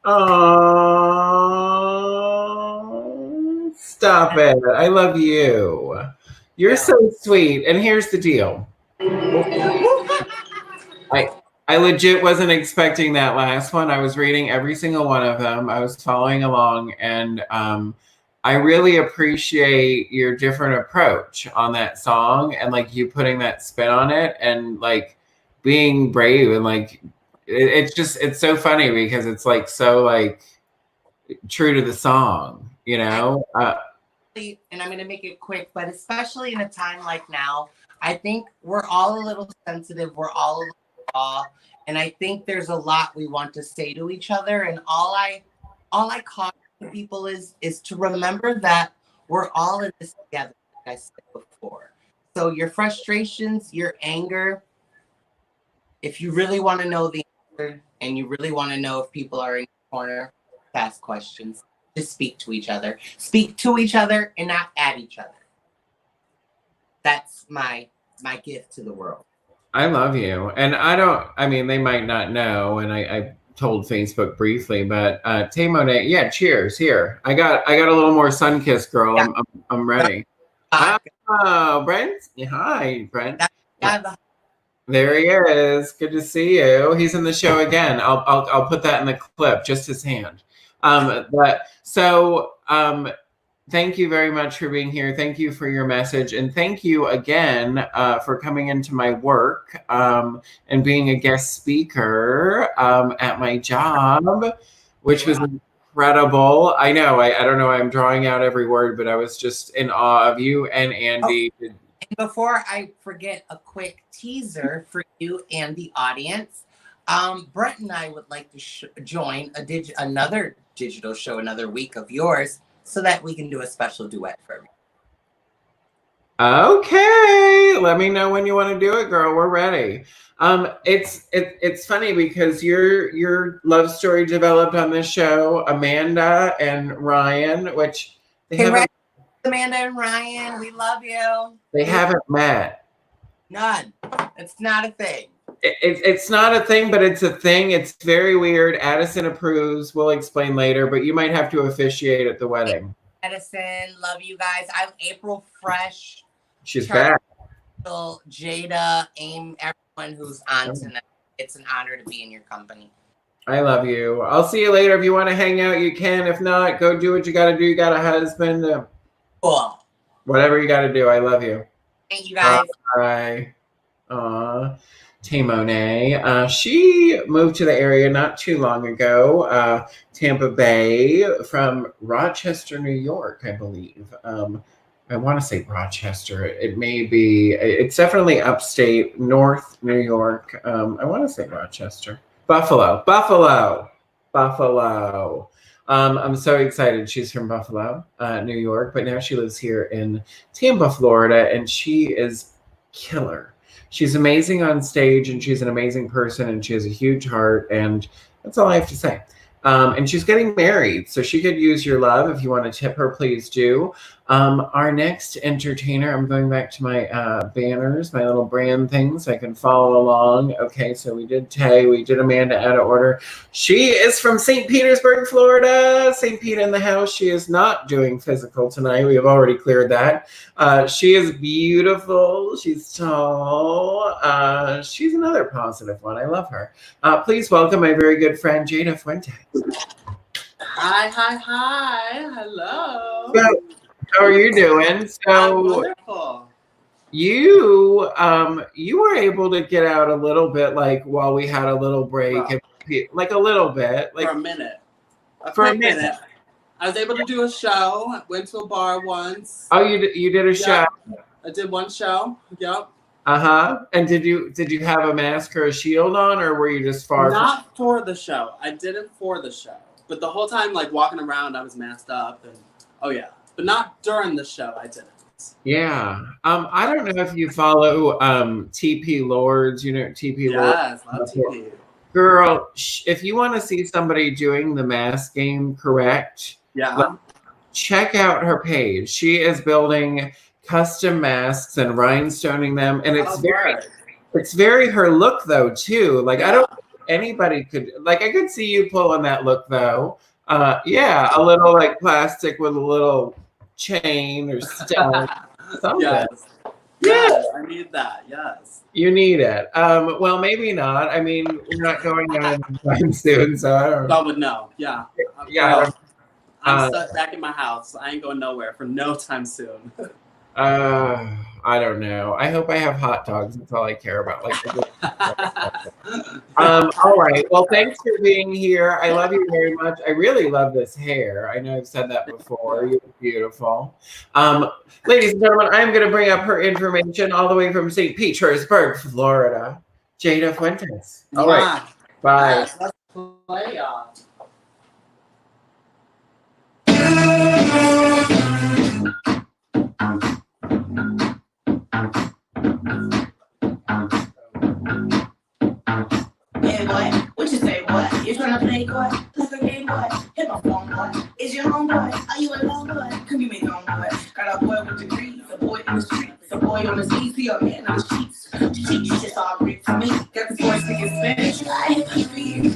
Oh, stop it. I love you. You're so sweet. And here's the deal. I legit wasn't expecting that last one. I was reading every single one of them. I was following along, and I really appreciate your different approach on that song and like you putting that spin on it and like being brave and like it's so funny because it's like so like true to the song, you know? And I'm going to make it quick, but especially in a time like now, I think we're all a little sensitive. We're all a little raw. And I think there's a lot we want to say to each other. And all I caution people is to remember that we're all in this together, like I said before. So your frustrations, your anger, if you really want to know the answer and you really want to know if people are in your corner, ask questions. Just speak to each other. Speak to each other and not at each other. That's my gift to the world. I love you. And I mean, they might not know, and I told Facebook briefly, but Tay Monet, yeah, cheers. Here. I got a little more sun kiss, girl. Yeah. I'm ready. Oh, Brent. Yeah, hi, Brent. There he is. Good to see you. He's in the show again. I'll put that in the clip, just his hand. Thank you very much for being here. Thank you for your message. And thank you again for coming into my work and being a guest speaker at my job, which was incredible. I know, I don't know, I'm drawing out every word, but I was just in awe of you and Andy. Oh, and before I forget, a quick teaser for you and the audience. Brett and I would like to join another digital show, another week of yours, so that we can do a special duet for me. Okay, let me know when you want to do it, girl. We're ready. It's funny because your love story developed on this show, Amanda and Ryan, which they haven't. Amanda and Ryan, we love you. They haven't met. None. It's not a thing. It's not a thing, but it's a thing. It's very weird. Addison approves. We'll explain later, but you might have to officiate at the wedding. Addison, love you guys. I'm April Fresh. She's back. Jaeda, Amy, everyone who's on tonight. It's an honor to be in your company. I love you. I'll see you later. If you want to hang out, you can. If not, go do what you got to do. You got a husband. Cool. Whatever you got to do. I love you. Thank you, guys. Bye. Tay Monet. She moved to the area not too long ago, Tampa Bay, from Rochester, New York, I believe. I want to say Rochester. It may be. It's definitely upstate, North New York. I want to say Rochester. Buffalo. I'm so excited. She's from Buffalo, New York, but now she lives here in Tampa, Florida, and she is killer. She's amazing on stage, and she's an amazing person, and she has a huge heart, and that's all I have to say. And she's getting married, so she could use your love. If you want to tip her, please do. Our next entertainer, I'm going back to my banners, my little brand things. I can follow along. Okay, so we did Tay, we did Amanda out of order. She is from St. Petersburg, Florida. St. Pete in the house. She is not doing physical tonight. We have already cleared that. She is beautiful. She's tall. She's another positive one. I love her. Please welcome my very good friend, Jaeda Fuentes. Hi. Hello. So, how are you doing? So wonderful. You were able to get out a little bit, like while we had a little break, like a little bit, like for a minute. For a minute. I was able to do a show. Went to a bar once. Oh, you did a show. I did one show. Yep. And did you have a mask or a shield on, or were you just far? Not for the show. I did it for the show, but the whole time, like walking around, I was masked up, and oh yeah, but not during the show. I didn't. Yeah. I don't know if you follow TP Lords. You know TP Lords. Yes, love TP. Girl, if you want to see somebody doing the mask game correct, check out her page. She is building custom masks and rhinestoning them, and it's very her look though too. Like I don't think anybody could, like I could see you pulling that look though. A little like plastic with a little chain or stuff. Something. Yes, I need that. Yes. You need it. Well, maybe not. I mean, we're not going on anytime soon, so I don't know. I would know. Yeah. Yeah. I'm stuck back in my house. I ain't going nowhere for no time soon. I don't know. I hope I have hot dogs. That's all I care about. All right. Well, thanks for being here. I love you very much. I really love this hair. I know I've said that before. You're beautiful. Ladies and gentlemen, I'm going to bring up her information all the way from St. Petersburg, Florida. Jaeda Fuentes. All right. Bye. Yes, let's play boy? Is your homeboy? Are you a lone boy? Come give me the homeboy. Got a boy with degrees, a boy in the streets, a boy on his knees, he a man on the sheets. Sheets just all Greek for me. Got the boy speaking Spanish, I ain't for you.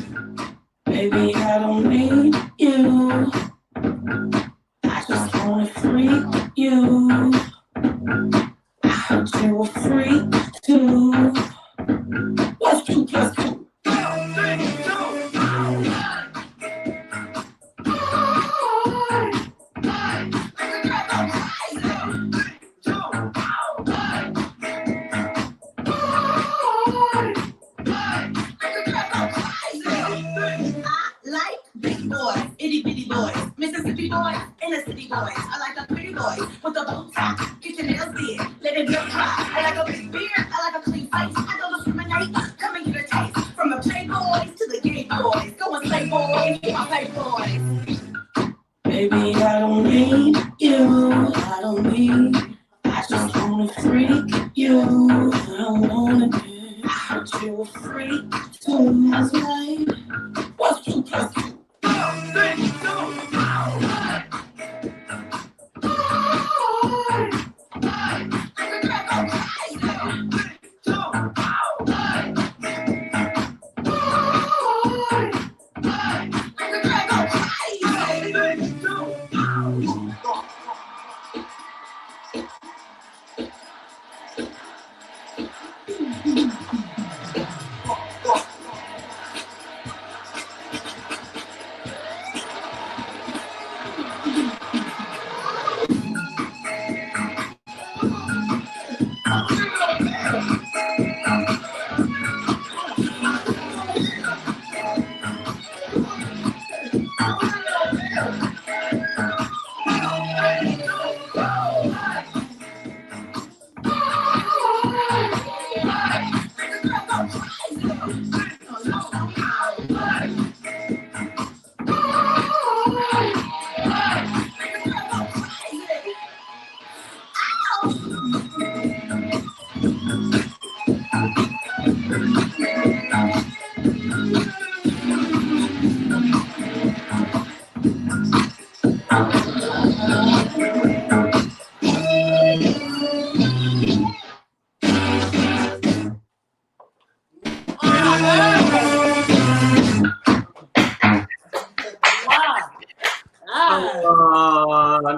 Baby, I don't need you. I just wanna freak you. I heard you a freak too. What's 2 plus 2? Itty bitty boys, Mississippi boys, inner city boys. I like the pretty boys with the bow tie. Get your nails did, let it blow dry. I like a big beard, I like a clean face. I don't discriminate, come and get a taste. From the playboys to the gay boys, go and play boys, my playboys. Baby, I don't need you, I don't need. I just wanna freak you, I don't wanna be. I heard you a freak too, that's right. What's 2 plus 2?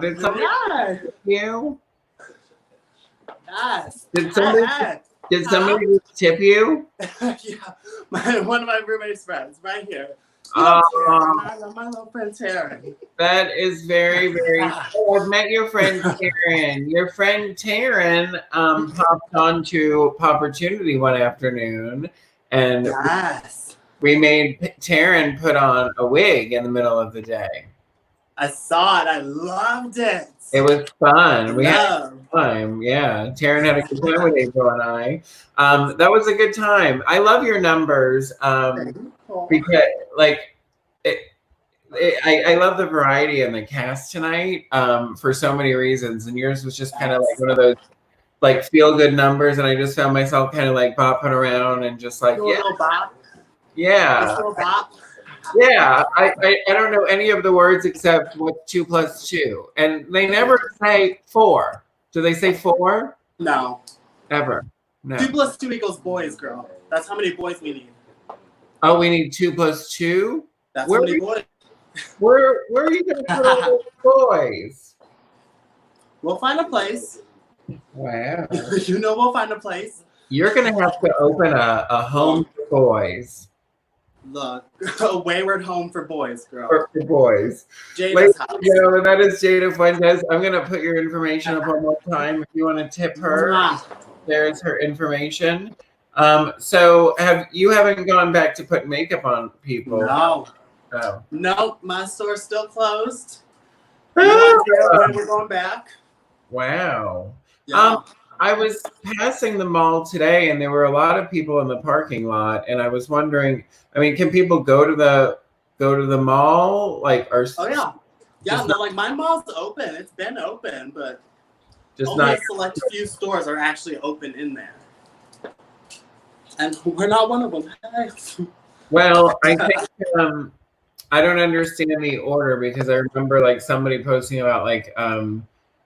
Did somebody tip you? Yes. Did somebody tip you? Yeah, one of my roommate's friends, right here. My little friend Taryn. That is very, very cool. I've met your friend Taryn. Your friend Taryn popped onto Popportunity one afternoon, and we made Taryn put on a wig in the middle of the day. I saw it. I loved it. It was fun. We had a good time. Yeah. Taryn had a good time with April and I. That was a good time. I love your numbers because, like, I love the variety in the cast tonight for so many reasons. And yours was just kind of like one of those, like, feel-good numbers. And I just found myself kind of, like, bopping around and just like, yeah. Yeah. Yeah, I don't know any of the words except what's 2 plus 2. And they never say 4. Do they say 4? No. Ever. No. 2 plus 2 equals boys, girl. That's how many boys we need. Oh, we need 2 plus 2? That's how many boys. Where are you going to put all those boys? We'll find a place. Wow. You know we'll find a place. You're going to have to open a home for boys. Look, a wayward home for boys, girl. For boys. Jaeda's house. That is Jaeda Fuentes. I'm going to put your information up one more time if you want to tip her. There's her information. So you haven't gone back to put makeup on people? No. Oh. No, my store's still closed. Oh. We're going back. Wow. Yeah. I was passing the mall today, and there were a lot of people in the parking lot, and I was wondering. I mean, can people go to the mall? Like, oh yeah. No, like my mall's open. It's been open, but just only not a select few stores are actually open in there, and we're not one of them. Well, I think I don't understand the order because I remember like somebody posting about like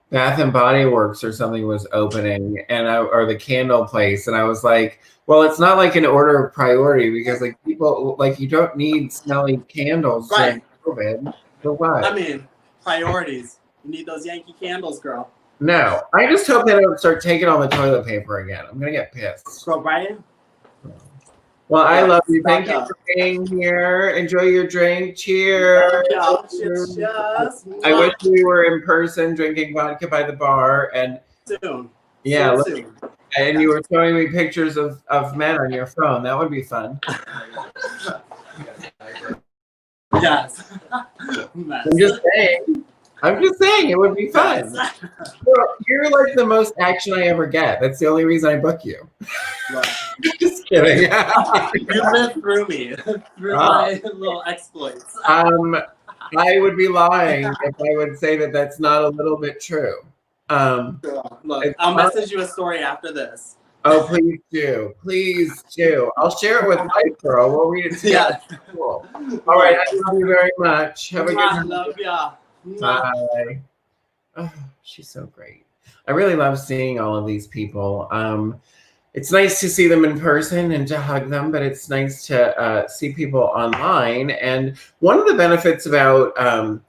Bath and Body Works or something was opening or the candle place, and I was like, well, it's not like an order of priority because like people like you don't need smelly candles during COVID. So what? I mean, priorities. You need those Yankee candles, girl. No, I just hope they don't start taking all the toilet paper again. I'm gonna get pissed. Girl, right? Well, I love you. Thank you for being here. Enjoy your drink. Cheers. Cheers. I wish we were in person drinking vodka by the bar and soon. Yeah, Soon. and you were showing me pictures of men on your phone. That would be fun. Yes. I'm just saying it would be fun. You're like the most action I ever get. That's the only reason I book you. Just kidding. You lived through me, through my little exploits. I would be lying if I would say that that's not a little bit true. Look, I'll message you a story after this. Oh, please do. Please do. I'll share it with my girl. We'll read it together. Yeah. Cool. All right. I love you very much. Have a good night. Love ya. Bye. Oh, she's so great. I really love seeing all of these people. It's nice to see them in person and to hug them, but it's nice to see people online. And one of the benefits about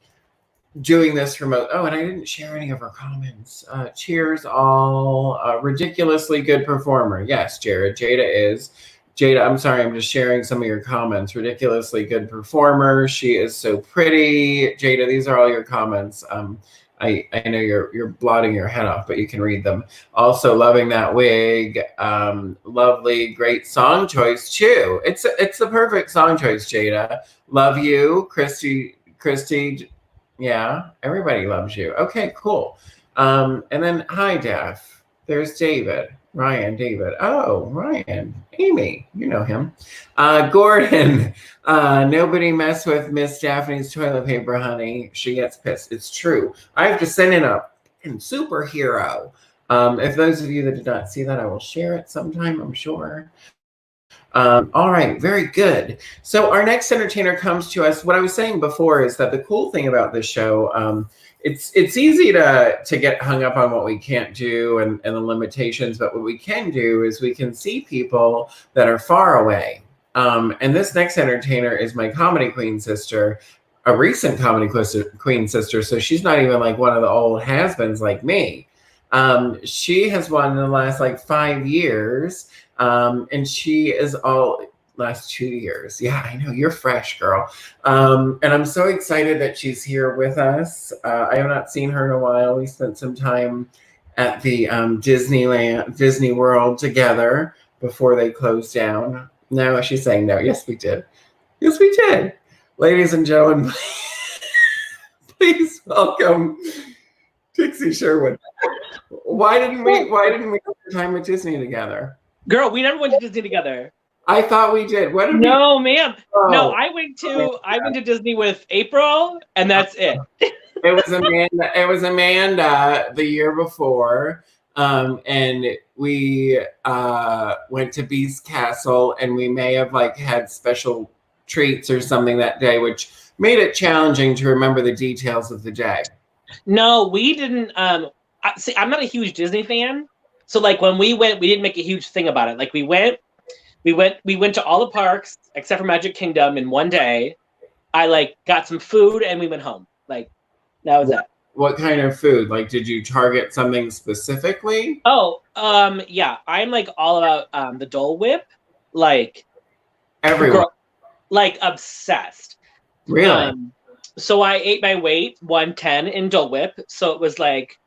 doing this remote, and I didn't share any of her comments. Cheers, all. Ridiculously good performer. Yes, Jared. Jaeda, I'm sorry, I'm just sharing some of your comments. Ridiculously good performer. She is so pretty. Jaeda, these are all your comments. I know you're blotting your head off, but you can read them. Also, loving that wig. Lovely, great song choice too. It's the perfect song choice, Jaeda. Love you, Christy. Yeah, everybody loves you. Okay, cool. And then hi, Daph. There's David. David. Oh, Ryan. Amy. You know him. Gordon. Nobody mess with Miss Daphne's toilet paper, honey. She gets pissed. It's true. I have to send in a superhero. If those of you that did not see that, I will share it sometime, I'm sure. All right, very good. So our next entertainer comes to us. What I was saying before is that the cool thing about this show, it's easy to get hung up on what we can't do and the limitations, but what we can do is we can see people that are far away. And this next entertainer is my comedy queen sister, a recent comedy queen sister. So she's not even like one of the old has-beens like me. She has won in the last like 5 years. And she is all last 2 years. Yeah, I know you're fresh, girl. And I'm so excited that she's here with us. I have not seen her in a while. We spent some time at the Disney World together before they closed down. No, she's saying no. Yes, we did. Yes, we did. Ladies and gentlemen, please welcome Dixie Surewood. Why didn't we spend time at Disney together? Girl, we never went to Disney together. I thought we did. What did No, ma'am. Oh. No, I went to Disney with April, and that's it. It was Amanda the year before. And we went to Beast Castle, and we may have like had special treats or something that day, which made it challenging to remember the details of the day. No, we didn't. See, I'm not a huge Disney fan. So like when we went, we didn't make a huge thing about it. Like we went to all the parks except for Magic Kingdom in one day. I like got some food and we went home. Like that was it. What kind of food? Like, did you target something specifically? Oh, yeah. I'm like all about the Dole Whip. Like everyone. Like obsessed. Really? So I ate my weight 110 in Dole Whip. So it was like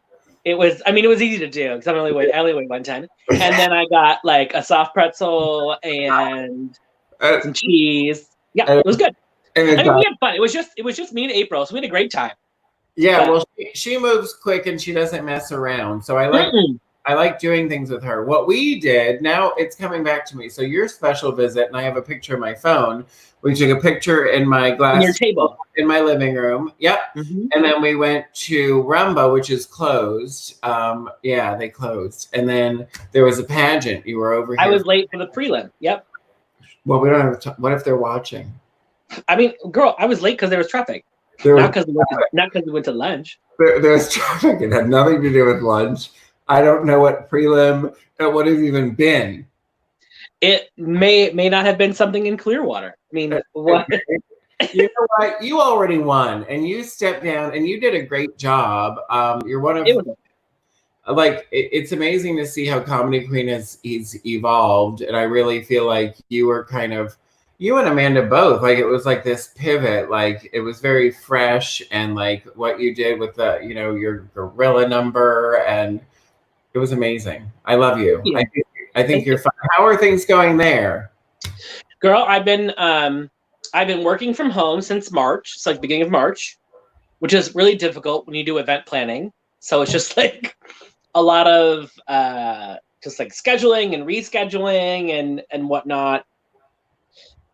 it was easy to do because I only weigh 110. And then I got like a soft pretzel and some cheese. Yeah, it was good. We had fun. It was just me and April, so we had a great time. Yeah, well, she moves quick and she doesn't mess around. So I like doing things with her. What we did, now it's coming back to me. So your special visit, and I have a picture of my phone. We took a picture in my glass your table in my living room. Yep. Mm-hmm. And then we went to Rumba, which is closed. Yeah, they closed. And then there was a pageant. You were over here. I was late for the prelim. Yep. Well, we don't have what if they're watching? I mean, girl, I was late because there was traffic. Not because we went to lunch. There's traffic. It had nothing to do with lunch. I don't know what prelim, what has even been. It may not have been something in Clearwater. I mean, what? You know what? You already won, and you stepped down, and you did a great job. You're one of it's amazing to see how Comedy Queen has evolved, and I really feel like you were kind of you and Amanda both. Like it was like this pivot. Like it was very fresh, and like what you did with the your gorilla number, and it was amazing. I love you. Yeah. I think you're fine. How are things going there? Girl, I've been working from home since March. It's like beginning of March, which is really difficult when you do event planning. So it's just like a lot of just like scheduling and rescheduling and whatnot.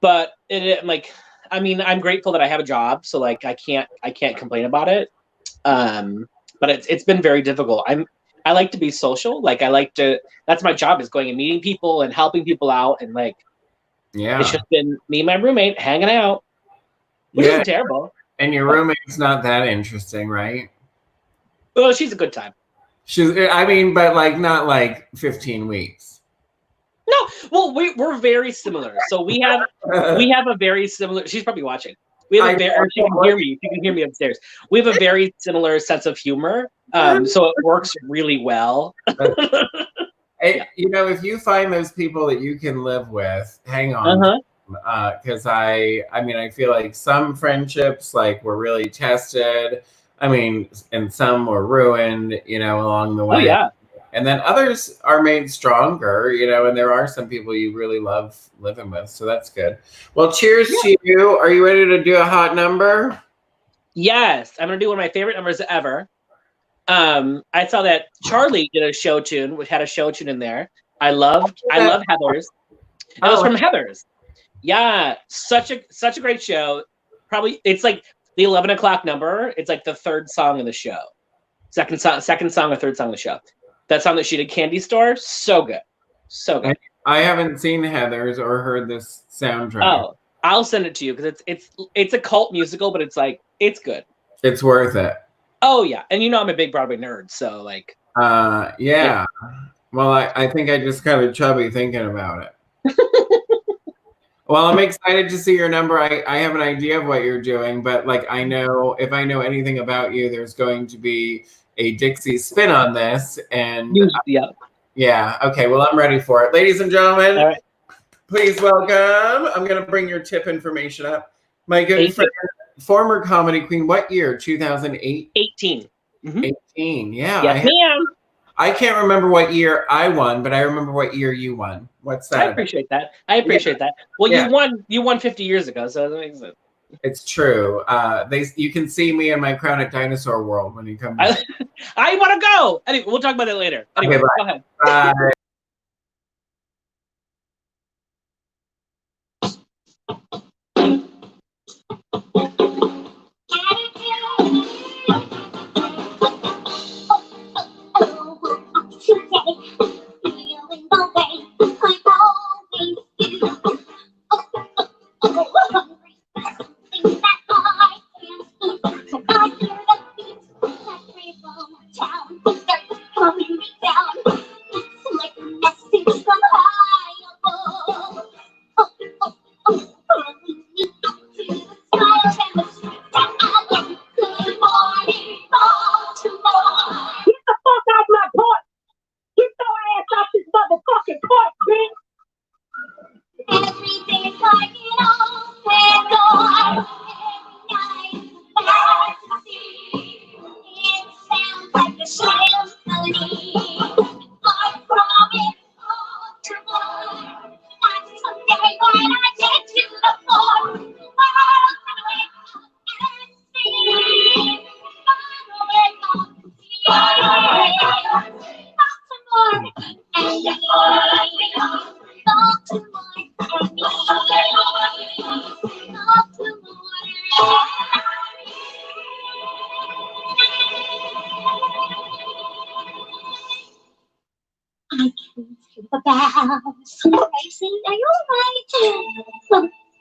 But I'm grateful that I have a job, so like I can't complain about it. But it's been very difficult. I like to be social. Like that's my job, is going and meeting people and helping people out, and like it's just been me and my roommate hanging out, which isn't terrible. And your roommate's not that interesting, right? Well, she's a good time. But like not like 15 weeks. No, well, we're very similar. So we have a very similar. She's probably watching. We have she can hear me. She can hear me upstairs. We have a very similar sense of humor. So it works really well. If you find those people that you can live with, hang on. Because I feel like some friendships like were really tested. And some were ruined, along the way. Oh, yeah. And then others are made stronger, and there are some people you really love living with. So that's good. Well, cheers to you. Are you ready to do a hot number? Yes. I'm going to do one of my favorite numbers ever. I saw that Charli did a show tune, which had a show tune in there. I love Heather's. It was from Heather's. Yeah. Such a great show. Probably it's like the 11 o'clock number. It's like the third song in the show. Second song or third song of the show. That song that she did, Candy Store, so good. So good. I haven't seen Heather's or heard this soundtrack. Oh, I'll send it to you because it's a cult musical, but it's good. It's worth it. Oh yeah. And I'm a big Broadway nerd, so like yeah. Well, I think I just got a chubby thinking about it. Well, I'm excited to see your number. I have an idea of what you're doing, but like if I know anything about you, there's going to be a Dixie spin on this. And yeah. Okay. Well, I'm ready for it. Ladies and gentlemen, all right. Please welcome. I'm going to bring your tip information up. My good friend, former Comedy Queen. What year? 2008? 18. Mm-hmm. 18. Yeah. Yes, ma'am. I can't remember what year I won, but I remember what year you won. What's that? I appreciate that. that. Well, you won 50 years ago, so that makes sense. It's true. You can see me in my Crown at Dinosaur World when you come back. I want to go. Anyway, we'll talk about it later. Anyway, okay, go ahead. Bye.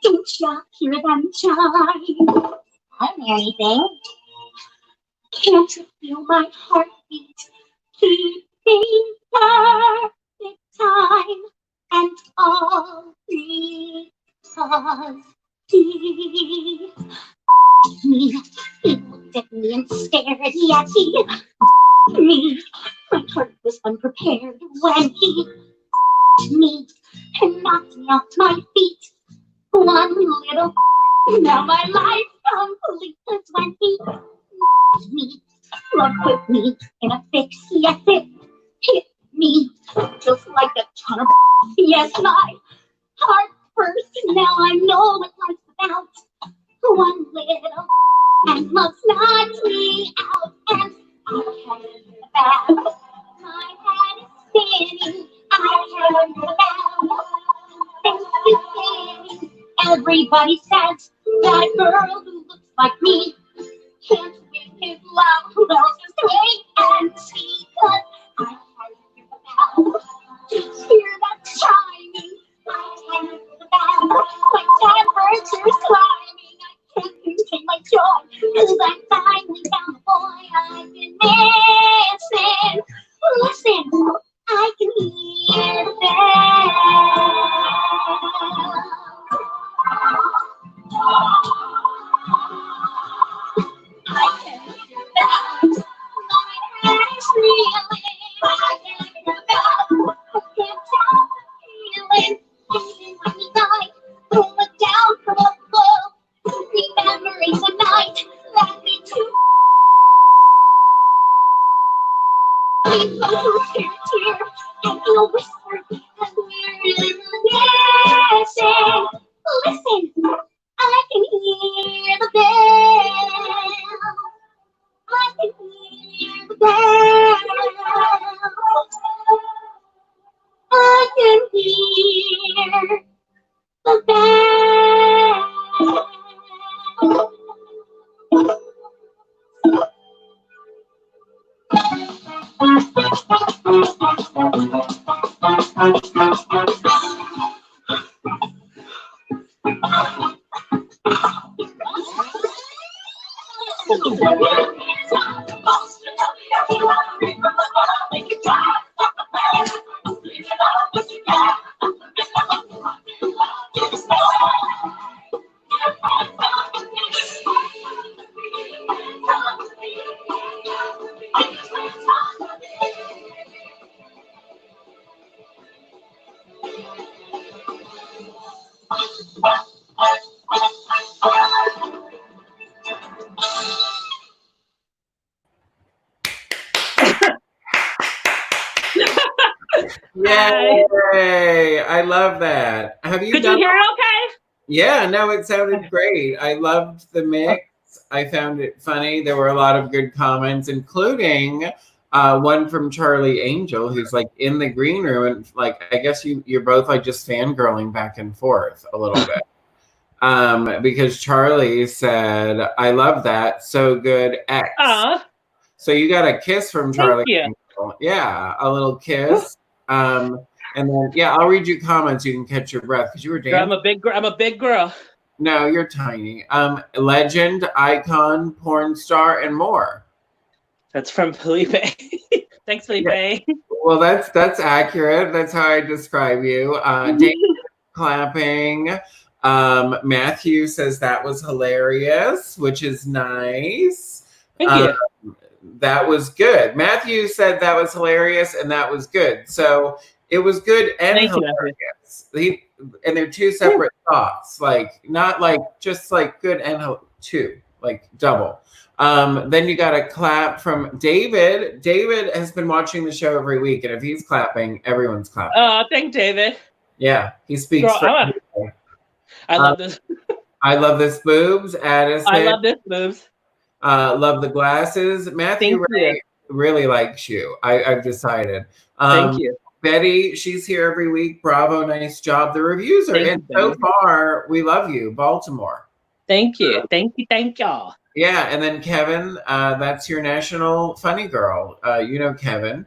Don't you hear them chime? I don't hear anything. Can't you feel my heartbeat keeping perfect time? And all because he me. He looked at me and stared. Yes, he me. My heart was unprepared when he me and knocked me off my feet. One little now my life complete is when he me. Love put me in a fix. Yes, it hit me just like a ton of yes, my heart first. Now I know what life's about. One little and must knock me out, and I can't about. My head is spinning. I can't about. Thank you, Danny. Everybody says that girl who looks like me can't win his love. Well, just wait and see, 'cause I can't about. Just hear that chiming. I can't about. My temperature's climbing. I can't contain my joy, 'cause I finally found the boy I've been missing. Listen, I can hear the bell. I can hear the bells. My head is reeling. I can hear the bells. I can't tell the feeling. Even when you die, pull it down from above. Remembering the night that we two. We both hear a tear, and you'll whisper, and we're missing. Listen, I can hear the bell. I can hear the bell. I can hear the bell. Yay! I love that. Have you Could done you hear it okay? Yeah, no, it sounded great. I loved the mix. I found it funny. There were a lot of good comments, including one from Charli Angel, who's like in the green room, and like I guess you're both like just fangirling back and forth a little bit. Because Charli said, "I love that, so good, X." So you got a kiss from Charli Angel. Yeah, a little kiss. And then I'll read you comments. You can catch your breath because you were dancing. I'm a big girl. No, you're tiny. Legend, icon, porn star, and more. That's from Felipe. Thanks, Felipe. Yeah. Well, that's accurate. That's how I describe you. David clapping. Matthew says that was hilarious, which is nice. Thank you. That was good. Matthew said that was hilarious and that was good. So it was good and hilarious. And they're two separate thoughts, like not like just like good and two, like double. Then you got a clap from David. David has been watching the show every week, and if he's clapping, everyone's clapping. Oh, thank David. Yeah, he speaks. Girl, I love this. I love this boobs. Addison. I love this boobs. Love the glasses. Matthew really likes you. I've decided. Thank you. Betty, she's here every week. Bravo, nice job. The reviews are in so far. We love you, Baltimore. Thank you. Thank y'all. Yeah, and then Kevin, that's your national funny girl. You know Kevin.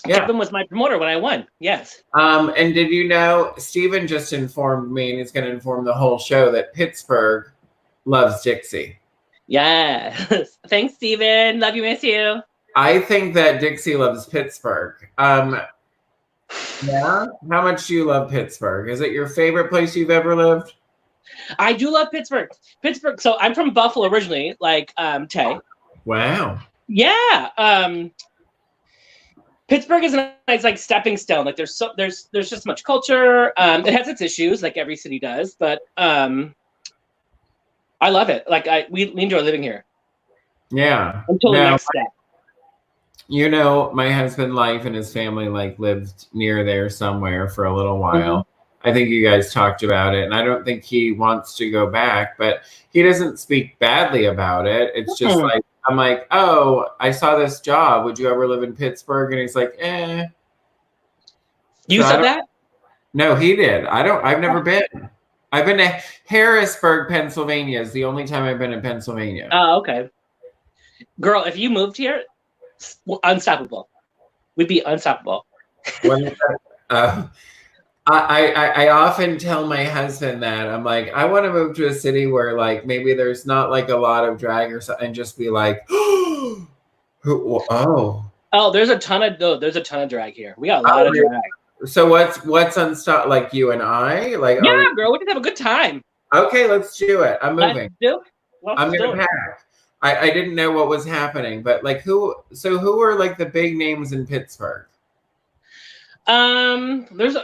Kevin was my promoter when I won. Yes. And did you know, Steven just informed me, and he's going to inform the whole show, that Pittsburgh loves Dixie. Yes. Thanks, Steven. Love you, miss you. I think that Dixie loves Pittsburgh. Yeah? How much do you love Pittsburgh? Is it your favorite place you've ever lived? I do love Pittsburgh. Pittsburgh. So I'm from Buffalo originally, like Tay. Wow. Yeah. Pittsburgh is a nice like stepping stone. Like there's just much culture. It has its issues, like every city does, but I love it. Like we enjoy living here. Yeah. Until the next step. You know, my husband Life and his family like lived near there somewhere for a little while. Mm-hmm. I think you guys talked about it, and I don't think he wants to go back, but he doesn't speak badly about it. It's just like, I'm like, oh, I saw this job. Would you ever live in Pittsburgh? And he's like, eh. You said that? No, he did. I've never been. I've been to Harrisburg, Pennsylvania. Is the only time I've been in Pennsylvania. Oh, okay. Girl, if you moved here, unstoppable. We'd be unstoppable. I often tell my husband that I'm like, I want to move to a city where like maybe there's not like a lot of drag or something, and just be like, oh, there's a ton of drag here. We got a lot of drag. So what's unstoppable? Like you and I, like yeah, girl, we can have a good time. Okay, let's do it. I'm moving. I'm do gonna it. pack. I didn't know what was happening, but like who are like the big names in Pittsburgh? There's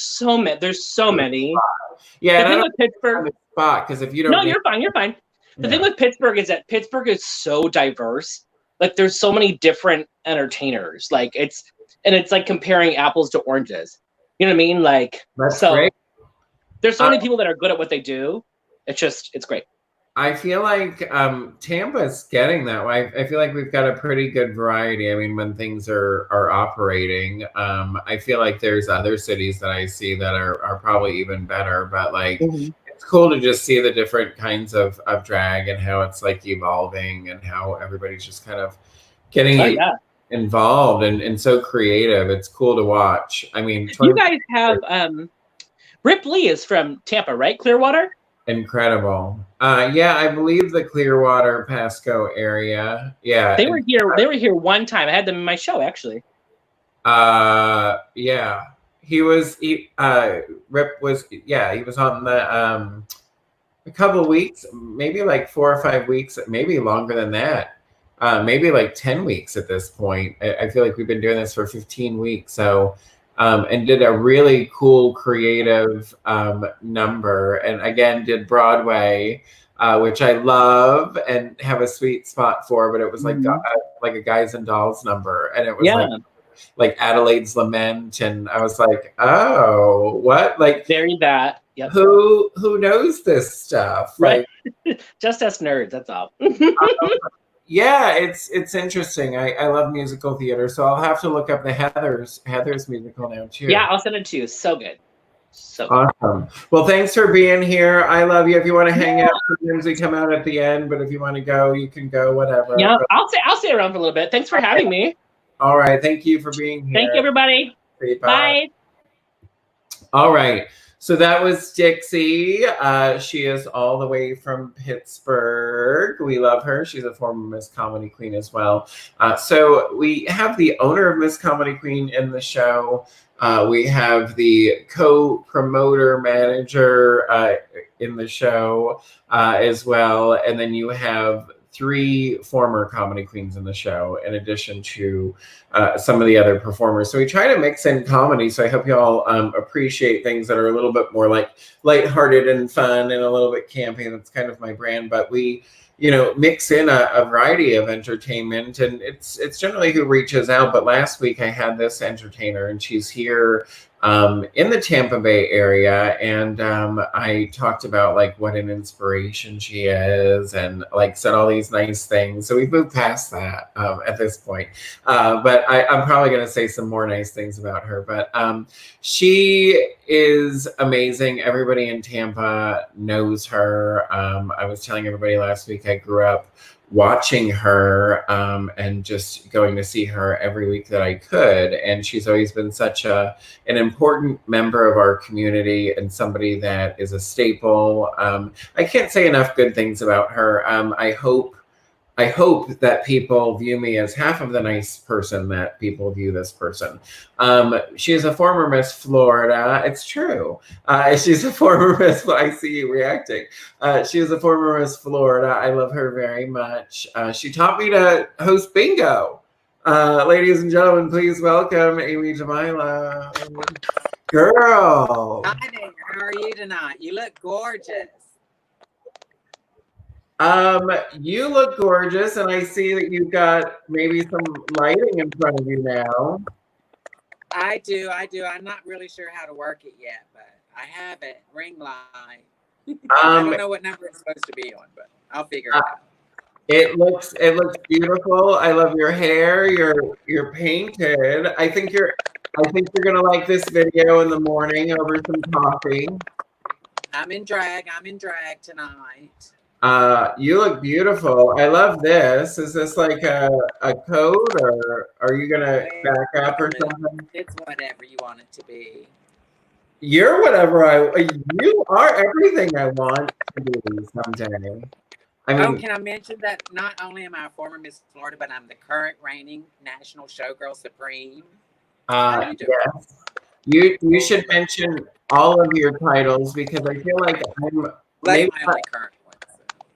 so many. There's so many. Yeah, the thing with Pittsburgh, spot because if you don't, no, you're fine. You're fine. The thing with Pittsburgh is that Pittsburgh is so diverse. Like, there's so many different entertainers. Like, it's like comparing apples to oranges. You know what I mean? Like, that's great. There's so many people that are good at what they do. It's great. I feel like Tampa's getting that way. I feel like we've got a pretty good variety. I mean, when things are operating, I feel like there's other cities that I see that are probably even better. But like, it's cool to just see the different kinds of drag and how it's like evolving and how everybody's just kind of getting involved and so creative. It's cool to watch. I mean, you guys have Rip Lee is from Tampa, right? Clearwater. Incredible. Yeah, I believe the Clearwater, Pasco area. Yeah. They were here. They were here one time. I had them in my show, actually. Yeah. Rip was he was on the a couple of weeks, maybe like 4 or 5 weeks, maybe longer than that. Maybe like 10 weeks at this point. I feel like we've been doing this for 15 weeks. So and did a really cool creative number, and again did Broadway, which I love and have a sweet spot for, but it was like a Guys and Dolls number, and it was like Adelaide's Lament, and I was like, oh, what? Like very that. Yep. Who knows this stuff? Right. Like, just us nerds, that's all. Yeah, it's interesting. I love musical theater, so I'll have to look up the Heather's musical now too. Yeah, I'll send it to you. So good. So awesome. Well, thanks for being here. I love you. If you want to hang out, sometimes we come out at the end, but if you want to go, you can go, whatever. Yeah, I'll stay around for a little bit. Thanks for having me. All right. Thank you for being here. Thank you, everybody. Bye. All right. So that was Dixie. She is all the way from Pittsburgh. We love her. She's a former Miss Comedy Queen as well. So we have the owner of Miss Comedy Queen in the show. We have the co-promoter manager in the show as well. And then you have 3 former comedy queens in the show, in addition to some of the other performers. So we try to mix in comedy. So I hope you all appreciate things that are a little bit more like lighthearted and fun and a little bit campy. That's kind of my brand. But we, mix in a variety of entertainment, and it's generally who reaches out. But last week I had this entertainer, and she's here in the Tampa Bay area, and I talked about like what an inspiration she is, and like said all these nice things. So we've moved past that at this point, but I'm probably going to say some more nice things about her. But she is amazing. Everybody in Tampa knows her. I was telling everybody last week I grew up watching her and just going to see her every week that I could. And she's always been such an important member of our community and somebody that is a staple. I can't say enough good things about her. I hope that people view me as half of the nice person that people view this person. She is a former Miss Florida. It's true. She's a former Miss. I see you reacting. She is a former Miss Florida. I love her very much. She taught me to host bingo. Ladies and gentlemen, please welcome Amy Demilo. Girl. Hi there. How are you tonight? You look gorgeous. You look gorgeous, and I see that you've got maybe some lighting in front of you now. I do. I'm not really sure how to work it yet, but I have it. Ring light. I don't know what number it's supposed to be on, but I'll figure it out. It looks beautiful. I love your hair. You're painted. I think you're gonna like this video in the morning over some coffee. I'm in drag tonight. You look beautiful. I love this. Is this like a code, or are you gonna back up or something? It's whatever you want it to be. You're whatever you are everything I want to be someday. I mean, can I mention that not only am I a former Miss Florida, but I'm the current reigning National Showgirl Supreme. Yes. You should mention all of your titles because I feel like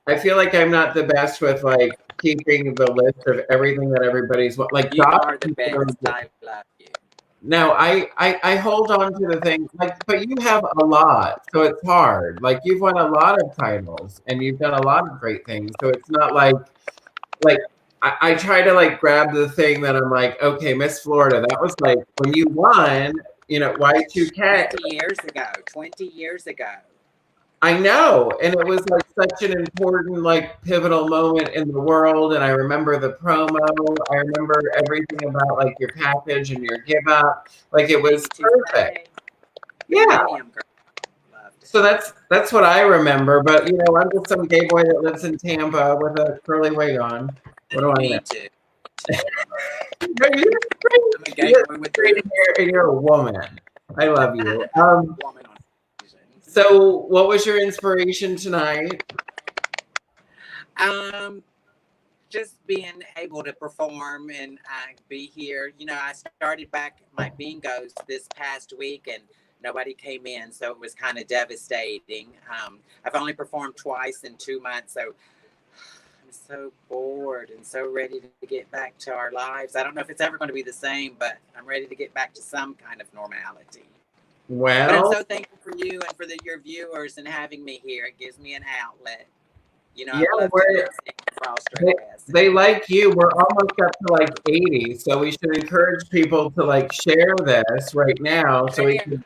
I feel like I'm not the best with like keeping the list of everything that everybody's like. You are the best. I love you. No, I hold on to the thing but you have a lot, so it's hard. Like you've won a lot of titles and you've done a lot of great things, so it's not like I try to like grab the thing that I'm like, okay, Miss Florida, that was like when you won, Y2K 20 years ago. I know, and it was like such an important, like pivotal moment in the world. And I remember the promo. I remember everything about like your package and your give up. Like it was perfect. Yeah. So that's what I remember. But I'm just some gay boy that lives in Tampa with a curly wig on. What do I know? You're a woman. I love you. So what was your inspiration tonight? Just being able to perform and be here. I started back my bingos this past week and nobody came in, so it was kind of devastating. I've only performed twice in 2 months, so I'm so bored and so ready to get back to our lives. I don't know if it's ever going to be the same, but I'm ready to get back to some kind of normality. Well, but I'm so thankful for you and for your viewers and having me here. It gives me an outlet. They like you. We're almost up to like 80, so we should encourage people to like share this right now, so we can,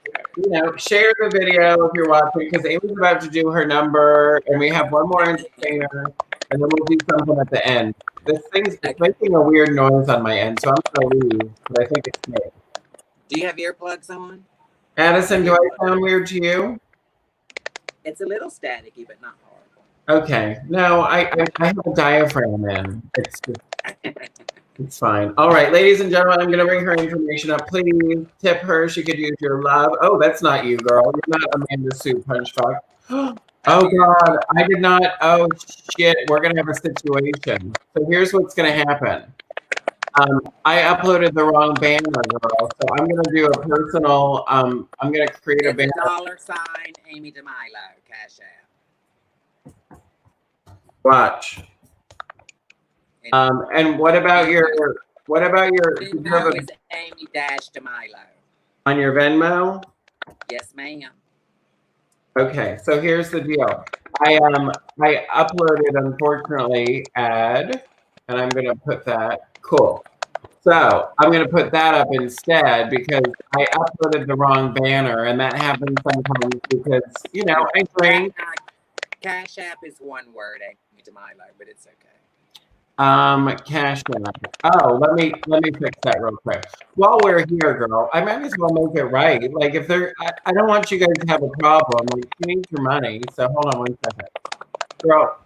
share the video if you're watching, because Amy's about to do her number, and we have one more entertainer, and then we'll do something at the end. This thing's making a weird noise on my end, so I'm gonna leave, but I think it's me. Do you have earplugs on? Addison, do I sound weird to you? It's a little staticky, but not horrible. Okay. No, I have a diaphragm in. It's fine. All right, ladies and gentlemen, I'm going to bring her information up. Please tip her. She could use your love. Oh, that's not you, girl. You're not Amanda Sue Punchfuk. Oh, God. I did not. Oh, shit. We're going to have a situation. So here's what's going to happen. I uploaded the wrong banner, girl. So I'm going to do a personal, I'm going to create a banner. $, Amy Demilo, Cash App. Watch. And what about your Venmo is Amy-Demilo. On your Venmo? Yes, ma'am. Okay, so here's the deal. I uploaded, unfortunately, ad, and I'm going to put that. Cool. So I'm going to put that up instead because I uploaded the wrong banner, and that happens sometimes because, I drink. Cash App is one word, Amy Demilo, but it's okay. Cash App. Oh, let me fix that real quick. While we're here, girl, I might as well make it right. Like if I don't want you guys to have a problem. Like you need your money, so hold on one second. Girl,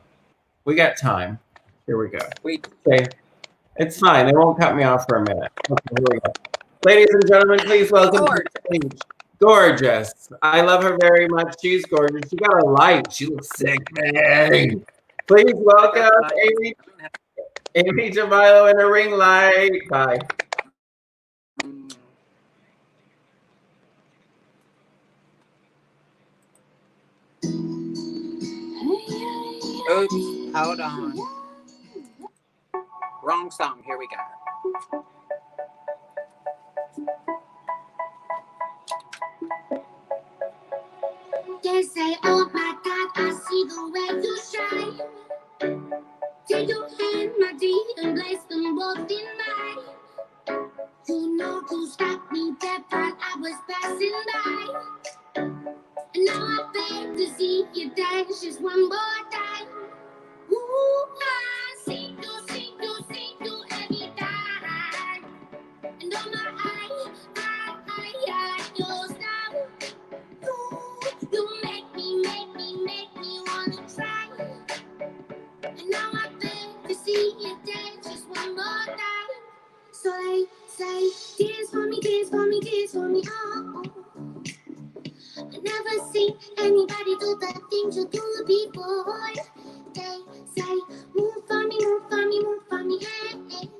we got time. Here we go. Okay. It's fine. They won't cut me off for a minute. Okay, here we go. Ladies and gentlemen, please welcome to the stage. Gorgeous. I love her very much. She's gorgeous. She got a light. She looks sickening. Please welcome Amy Demilo in a ring light. Bye. Oops, hold on. Wrong song. Here we go. They say, oh my God, I see the way you shine. Take your hand, my dear, and place them both in mine. You know you stopped me dead while I was passing by. And now I beg to see you dance just one more time. Ooh, I see you every time. And on my eye, your style. You make me wanna try. And now I beg to see you dance just one more time. So they say, dance for me, dance for me, dance for me, oh. I never seen anybody do the things you do before. They say, move for me, move for me, move for me, hey, hey.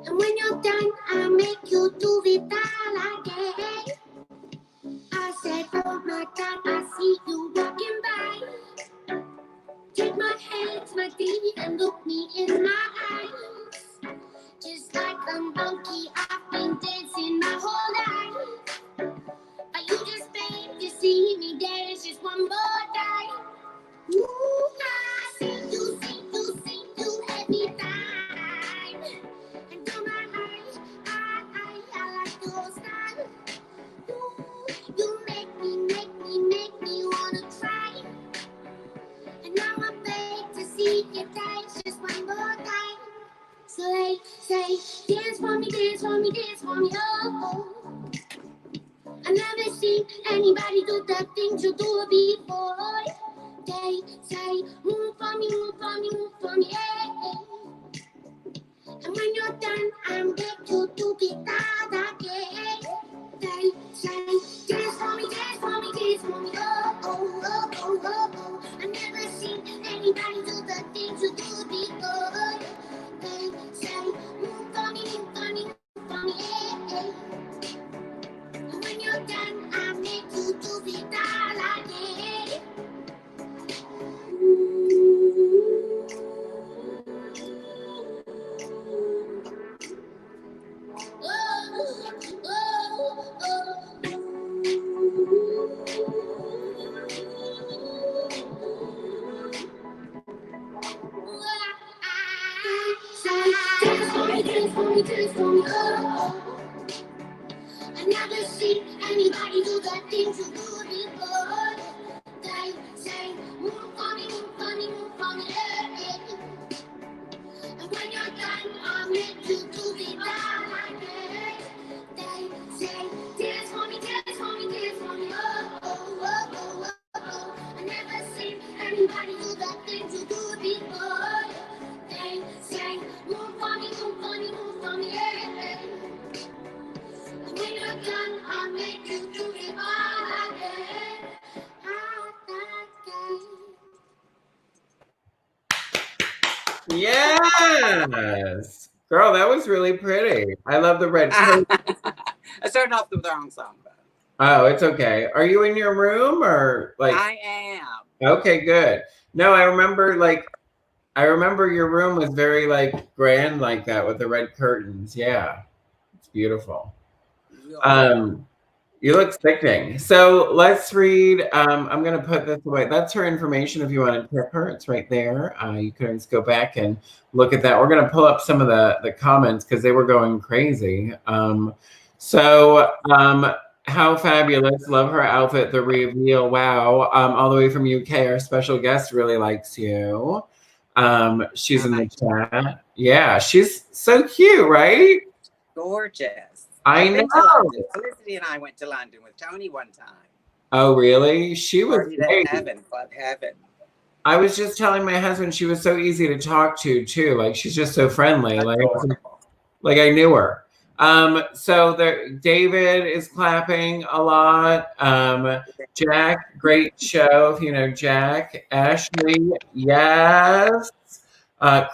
And when you're done, I'll make you do it all again. I said, oh my God, I see you walking by. Take my hands, my dear, and look me in my eyes. Just like a monkey, I've been dancing my whole life. But you just beg to see me dance just one more time. Ooh, I see you every time. And do my eyes, I like your style. You make me wanna try. And now I beg to see you dance just one more time. So they say, dance for me, dance for me, dance for me, oh. I never seen anybody do the things you do before. They say, move for me, move for me, move for me, hey, hey. And when you're done, I'm back to do it all again. They say, dance for me, dance for me, dance for me, oh, oh, oh, oh, oh, oh. I never seen anybody do the things you do before. They say, move for me, move for me, move for me, hey, hey. And when you're done, I'll make you do it all again. I never seen anybody do the things you do before. They say, move for me, move for me, move for me, hey, hey. And when you're done, I'll make you do it all again. They say, dance for me, dance for me, dance for me, oh, oh, oh, oh, oh, oh. I never seen anybody do the things you do before. They say, move for me, move for me, move for me, hey, hey. And when you're done, I'll make you do it all again. Yes. Girl, that was really pretty. I love the red coat. I started off with the wrong song, but Oh, it's okay. Are you in your room or like? I am. Okay, good. No, I remember your room was very like grand like that with the red curtains. Yeah. It's beautiful. You look sickening. So let's read. I'm gonna put this away. That's her information if you want to tip her. It's right there. You can just go back and look at that. We're gonna pull up some of the comments because they were going crazy. How fabulous. Love her outfit, the reveal. Wow. All the way from UK. Our special guest really likes you. She's in the chat. Yeah, she's so cute, right? Gorgeous. I I've been to know. London. Felicity and I went to London with Tony one time. Oh, really? She was Party to great. heaven, club heaven. I was just telling my husband she was so easy to talk to too. Like she's just so friendly. Like I knew her. So David is clapping a lot. Jack, great show. If you know Jack. Ashley, yes.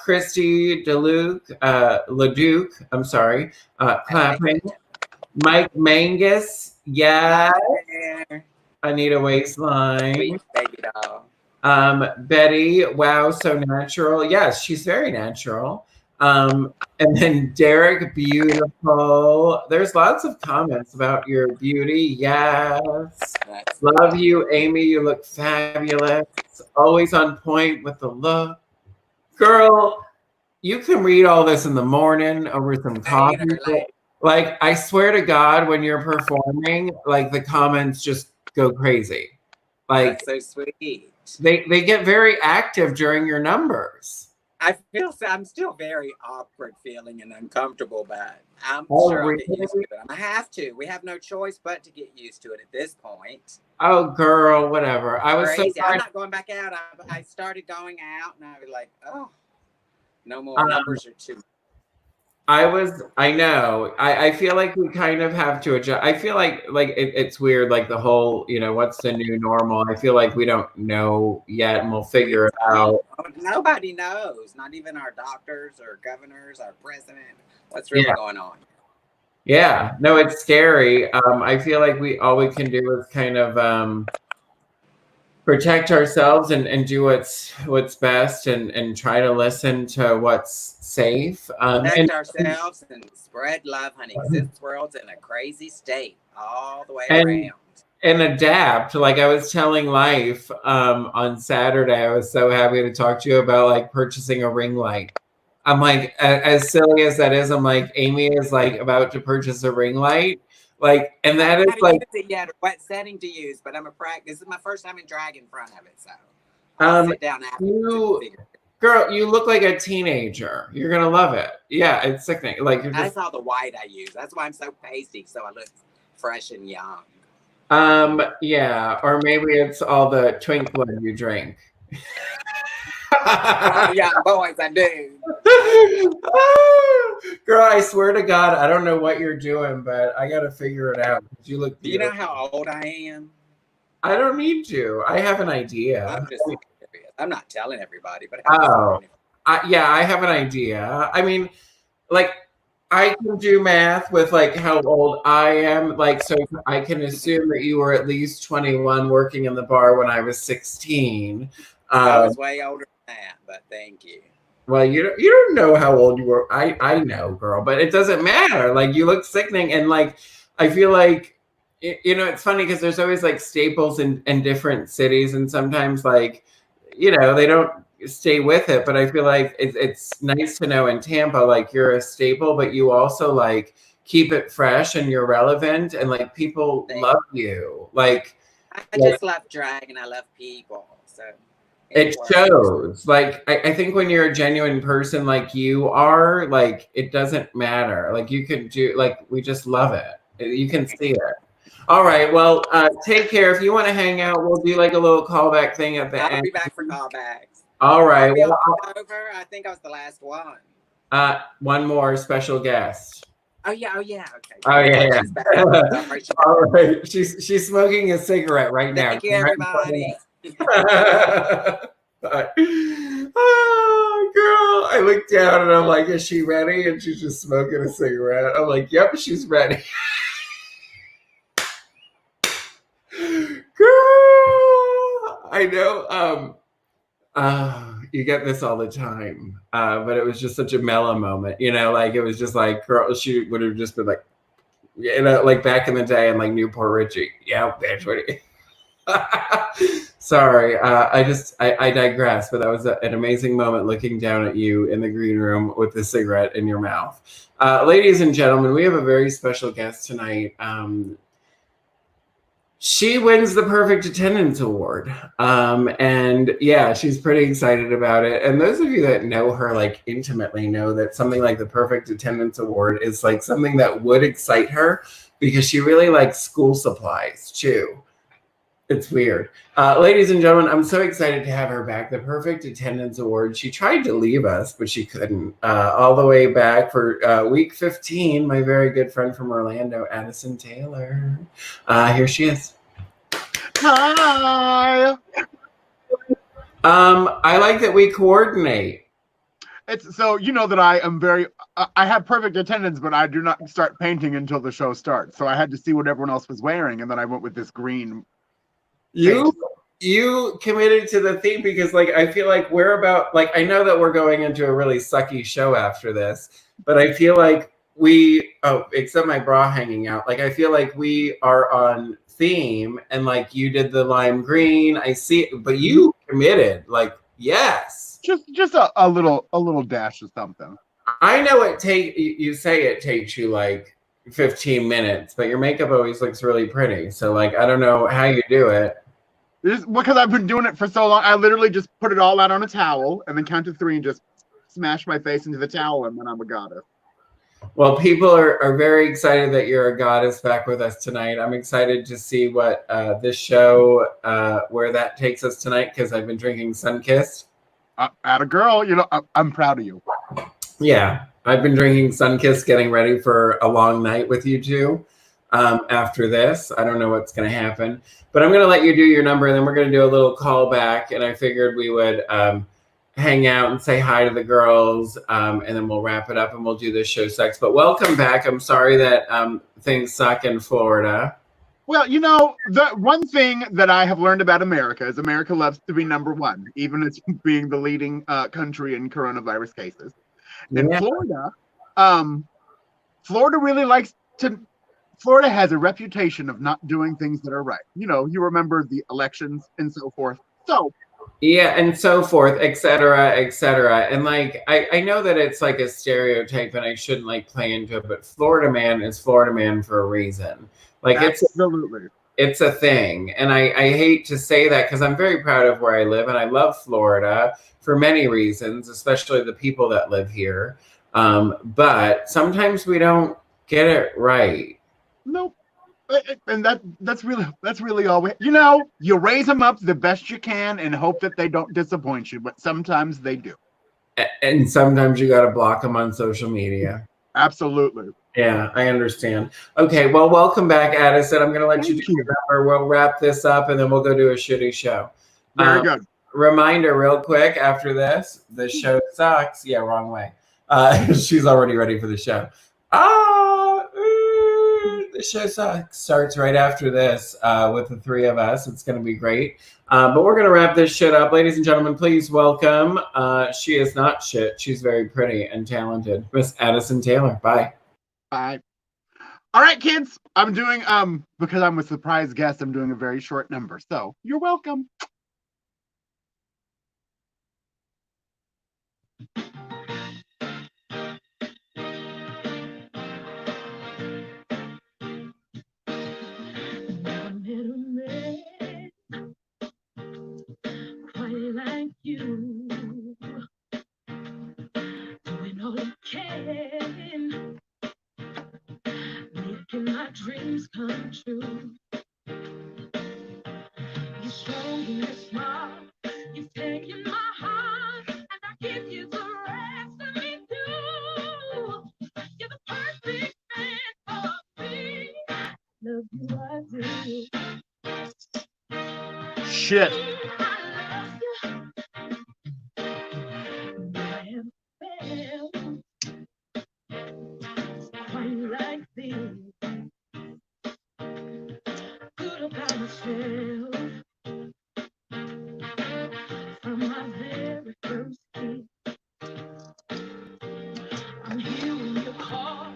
Christy LeDuc, I'm sorry, clapping. Mike Mangus, yes. Anita Waistline. Sweet baby doll. Betty, wow, so natural. Yes, she's very natural. And then Derek, beautiful. There's lots of comments about your beauty. Yes. Love you, Amy. You look fabulous. Always on point with the look. Girl, you can read all this in the morning over some coffee. Like, I swear to God, when you're performing, like the comments just go crazy. Like, that's so sweet. They get very active during your numbers. I'm still very awkward feeling and uncomfortable, but I'm sure I'll get used to it. I'm gonna have to. We have no choice but to get used to it at this point. Oh, girl, whatever. I was crazy. so I'm not going back out. I started going out, and I was like, oh, no more numbers are too. I know. I feel like we kind of have to adjust. I feel like it's weird, like the whole, what's the new normal? I feel like we don't know yet, and we'll figure it out. Nobody knows, not even our doctors or governors, our president, what's really going on. Yeah, no, it's scary. I feel like all we can do is kind of protect ourselves and do what's best and try to listen to what's safe. Protect ourselves and spread love, honey. This world's in a crazy state all the way around. And adapt. Like I was telling Life on Saturday, I was so happy to talk to you about like purchasing a ring light. I'm like, as silly as that is, I'm like, Amy is like about to purchase a ring light. Like, and that is like, use it yet, what setting to use, but I'm a practice. This is my first time in drag in front of it, so I'll sit down after girl, you look like a teenager. You're gonna love it. Yeah, it's sickening. Like you're just, that's all the white I use. That's why I'm so pasty, so I look fresh and young. Yeah, or maybe it's all the twink blood you drink. Young boys, I do. Girl, I swear to God, I don't know what you're doing, but I gotta figure it out. You look beautiful. Do you know how old I am? I don't need to. I have an idea. I'm just curious. I'm not telling everybody, but yeah, I have an idea. I mean, like, I can do math with like how old I am. Like, so I can assume that you were at least 21 working in the bar when I was 16. I was way older than that, but thank you. Well, you don't know how old you were. I know, girl, but it doesn't matter. Like, you look sickening, and like I feel like it's funny because there's always like staples in different cities, and sometimes like they don't stay with it. But I feel like it's nice to know in Tampa, like you're a staple, but you also like keep it fresh and you're relevant, and like people love you. Like I just love drag and I love people, so. It shows. Like, I think when you're a genuine person like you are, like, it doesn't matter. Like, you could do, like, we just love it. You can see it. All right. Well, take care. If you want to hang out, we'll do, like, a little callback thing at the end. I'll be back for callbacks. All right. Well, over. I think I was the last one. One more special guest. Oh, yeah. Okay. Oh, yeah. All right. She's smoking a cigarette right now. Thank you, everybody. Oh, girl, I look down and I'm like, is she ready? And she's just smoking a cigarette. I'm like, yep, she's ready. Girl, I know. You get this all the time, but it was just such a mellow moment, like it was just like, girl, she would have just been like, like back in the day in like Newport Richie. Yeah, bitch, what are you? Sorry, I digress, but that was an amazing moment looking down at you in the green room with the cigarette in your mouth. Ladies and gentlemen, we have a very special guest tonight. She wins the Perfect Attendance Award. And yeah, she's pretty excited about it. And those of you that know her like intimately know that something like the Perfect Attendance Award is like something that would excite her because she really likes school supplies too. It's weird. Ladies and gentlemen, I'm so excited to have her back. The Perfect Attendance Award. She tried to leave us, but she couldn't. All the way back for week 15, my very good friend from Orlando, Addison Taylor. Here she is. Hi. I like that we coordinate. It's so you know that I am very. I have perfect attendance, but I do not start painting until the show starts. So I had to see what everyone else was wearing, and then I went with this green. You committed to the theme because like I feel like we're about like I know that we're going into a really sucky show after this, but I feel like except my bra hanging out, like I feel like we are on theme and like you did the lime green. I see, but you committed, like yes. Just a little dash of something. I know you say it takes you like 15 minutes, but your makeup always looks really pretty. So like I don't know how you do it. Because I've been doing it for so long. I literally just put it all out on a towel and then count to 3 and just smash my face into the towel, and then I'm a goddess. Well, people are very excited that you're a goddess back with us tonight. I'm excited to see what this show, where that takes us tonight, because I've been drinking Sunkist. Atta girl, you know, I'm proud of you. Yeah, I've been drinking Sunkist, getting ready for a long night with you two. After this, I don't know what's going to happen, but I'm going to let you do your number, and then we're going to do a little call back. And I figured we would hang out and say hi to the girls, and then we'll wrap it up and we'll do this show sucks. But welcome back. I'm sorry that things suck in Florida. Well, you know, the one thing that I have learned about America is America loves to be number one, even as being the leading country in coronavirus cases. And Florida, Florida really likes to. Florida has a reputation of not doing things that are right. You know, you remember the elections and so forth. So yeah, and so forth, et cetera, et cetera. And like I know that it's like a stereotype and I shouldn't like play into it, but Florida man is Florida man for a reason. Like absolutely. It's a thing. And I hate to say that because I'm very proud of where I live and I love Florida for many reasons, especially the people that live here. But sometimes we don't get it right. Nope. And that's really all you know, you raise them up the best you can and hope that they don't disappoint you, but sometimes they do. And sometimes you got to block them on social media. Absolutely. Yeah, I understand. Okay, well, welcome back, Addison. I'm going to let you do your number. We'll wrap this up and then we'll go do a shitty show. Very good. Reminder real quick after this, the show sucks. Yeah, wrong way. She's already ready for the show. The show sucks. Starts right after this with the three of us. It's going to be great. But we're going to wrap this shit up. Ladies and gentlemen, please welcome. She is not shit. She's very pretty and talented. Miss Addison Taylor. Bye. Bye. All right, kids. I'm doing, because I'm a surprise guest, I'm doing a very short number. So you're welcome. Like you, doing all you can, making my dreams come true. You're strong and you're smart, you've taken my heart, and I give you the rest of me too. You're the perfect man for me. Love you, I do. Shit. Like this, good about myself from my very first kiss. I'm hearing your call,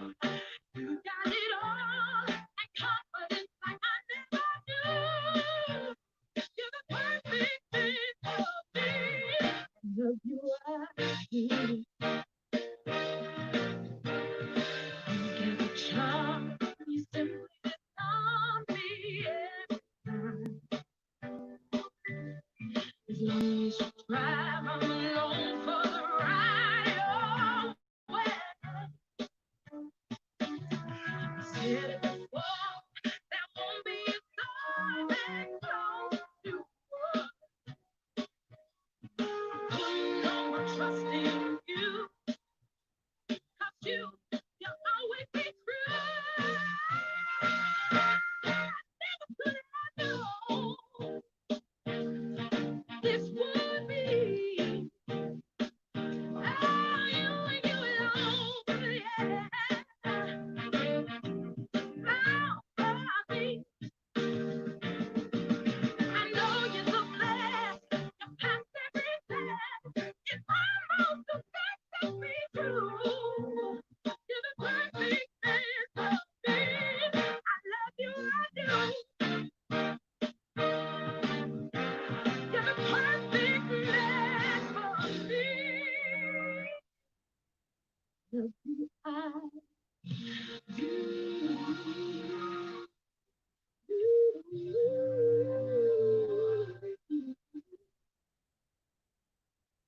you got it all, and confidence like I never knew. You're the perfect thing for me. Love you, I do. Charm, you simply disarm me every time. As long as you drive, I'm along for the ride. Oh, well, I said it before, that won't be a story close.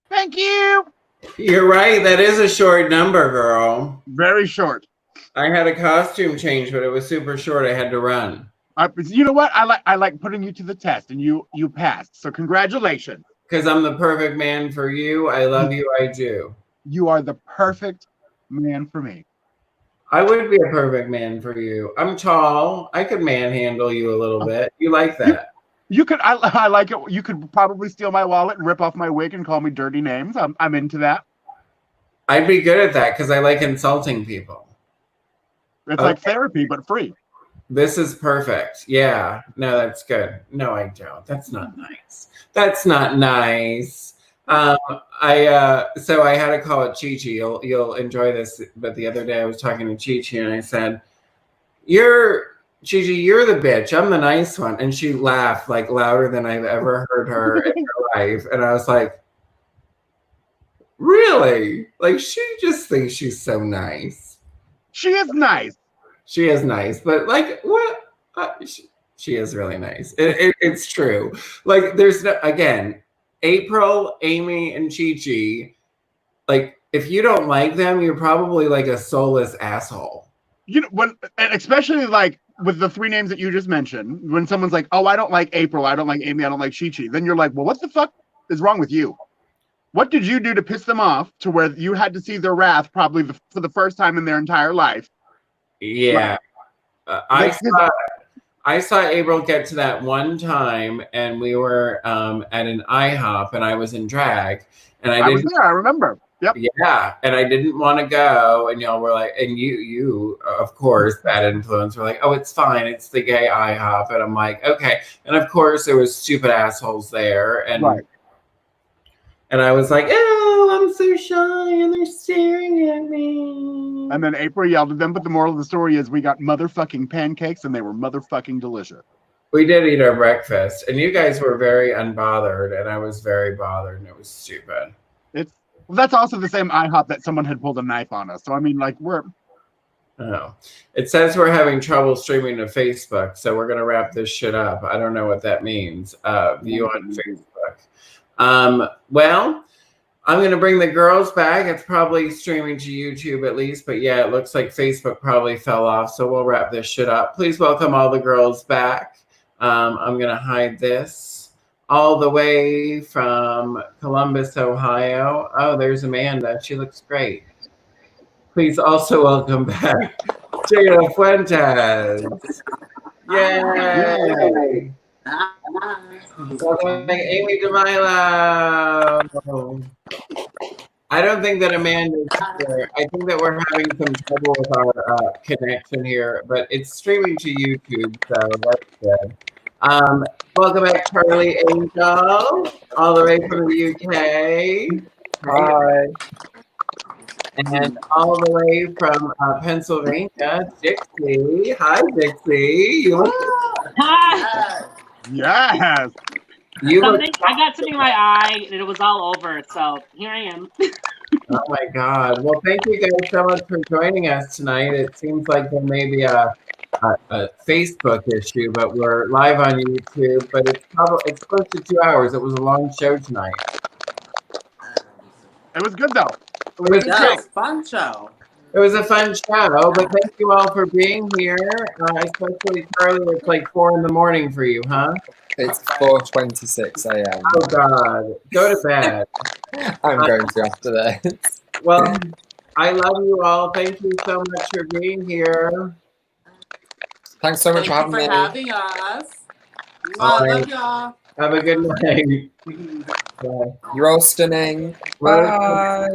Thank you. You're right. That is a short number, girl. Very short. I had a costume change, but it was super short. I had to run. You know what? I like putting you to the test, and you passed. So congratulations. Because I'm the perfect man for you. I love you. I do. You are the perfect man for me. I would be a perfect man for you. I'm tall. I could manhandle you a little bit. You like that? You could. I like it. You could probably steal my wallet and rip off my wig and call me dirty names. I'm into that. I'd be good at that because I like insulting people. It's like therapy, but free. This is perfect. Yeah. No, that's good. No, I don't. That's not nice. That's not nice. So I had to call it Chi-Chi. You'll enjoy this. But the other day I was talking to Chi-Chi and I said, Chi-Chi, you're the bitch. I'm the nice one. And she laughed like louder than I've ever heard her in her life. And I was like, really? Like, she just thinks she's so nice. She is nice. She is nice. But like, what? She is really nice. It's true. Like, there's no, again, April, Amy, and Chi-Chi, like, if you don't like them, you're probably like a soulless asshole. You know, and especially like with the three names that you just mentioned, when someone's like, oh, I don't like April, I don't like Amy, I don't like Chi-Chi, then you're like, well, what the fuck is wrong with you? What did you do to piss them off to where you had to see their wrath probably for the first time in their entire life? Yeah. I saw April get to that one time, and we were at an IHOP, and I was in drag, and I was there. I remember. Yep. Yeah, and I didn't want to go, and y'all were like, and you, of course, bad influence, were like, oh, it's fine, it's the gay IHOP, and I'm like, okay, and of course there was stupid assholes there, and and I was like, oh, I'm so shy, and they're staring at me. And then April yelled at them, but the moral of the story is we got motherfucking pancakes, and they were motherfucking delicious. We did eat our breakfast, and you guys were very unbothered, and I was very bothered, and it was stupid. That's also the same IHOP that someone had pulled a knife on us. So, I mean, like, Oh. It says we're having trouble streaming to Facebook, so we're going to wrap this shit up. I don't know what that means. View on Facebook. Well, I'm going to bring the girls back. It's probably streaming to YouTube at least, but yeah, it looks like Facebook probably fell off, so we'll wrap this shit up. Please welcome all the girls back. I'm going to hide this. All the way from Columbus, Ohio. Oh, there's Amanda. She looks great. Please also welcome back Jaeda Fuentes. Yay! Welcome back Amy Demilo. I don't think that Amanda's here. I think that we're having some trouble with our connection here, but it's streaming to YouTube, so that's good. Welcome back, Charli Angel, all the way from the UK. Hi. And all the way from Pennsylvania, Dixie. Hi, Dixie. You look Hi. Yes. I got something in my eye, and it was all over. So here I am. Oh my God. Well, thank you guys so much for joining us tonight. It seems like there may be a Facebook issue, but we're live on YouTube. But it's close to 2 hours. It was a long show tonight. It was good though. It was a fun show. It was a fun show, but thank you all for being here. Especially Charli, it's like 4 in the morning for you, huh? It's 4:26 a.m. Oh God, go to bed. I'm going to after this. Well, I love you all. Thank you so much for being here. Thanks so much for having me. Having us. All Love y'all. Have a good night. You're all stunning. Bye.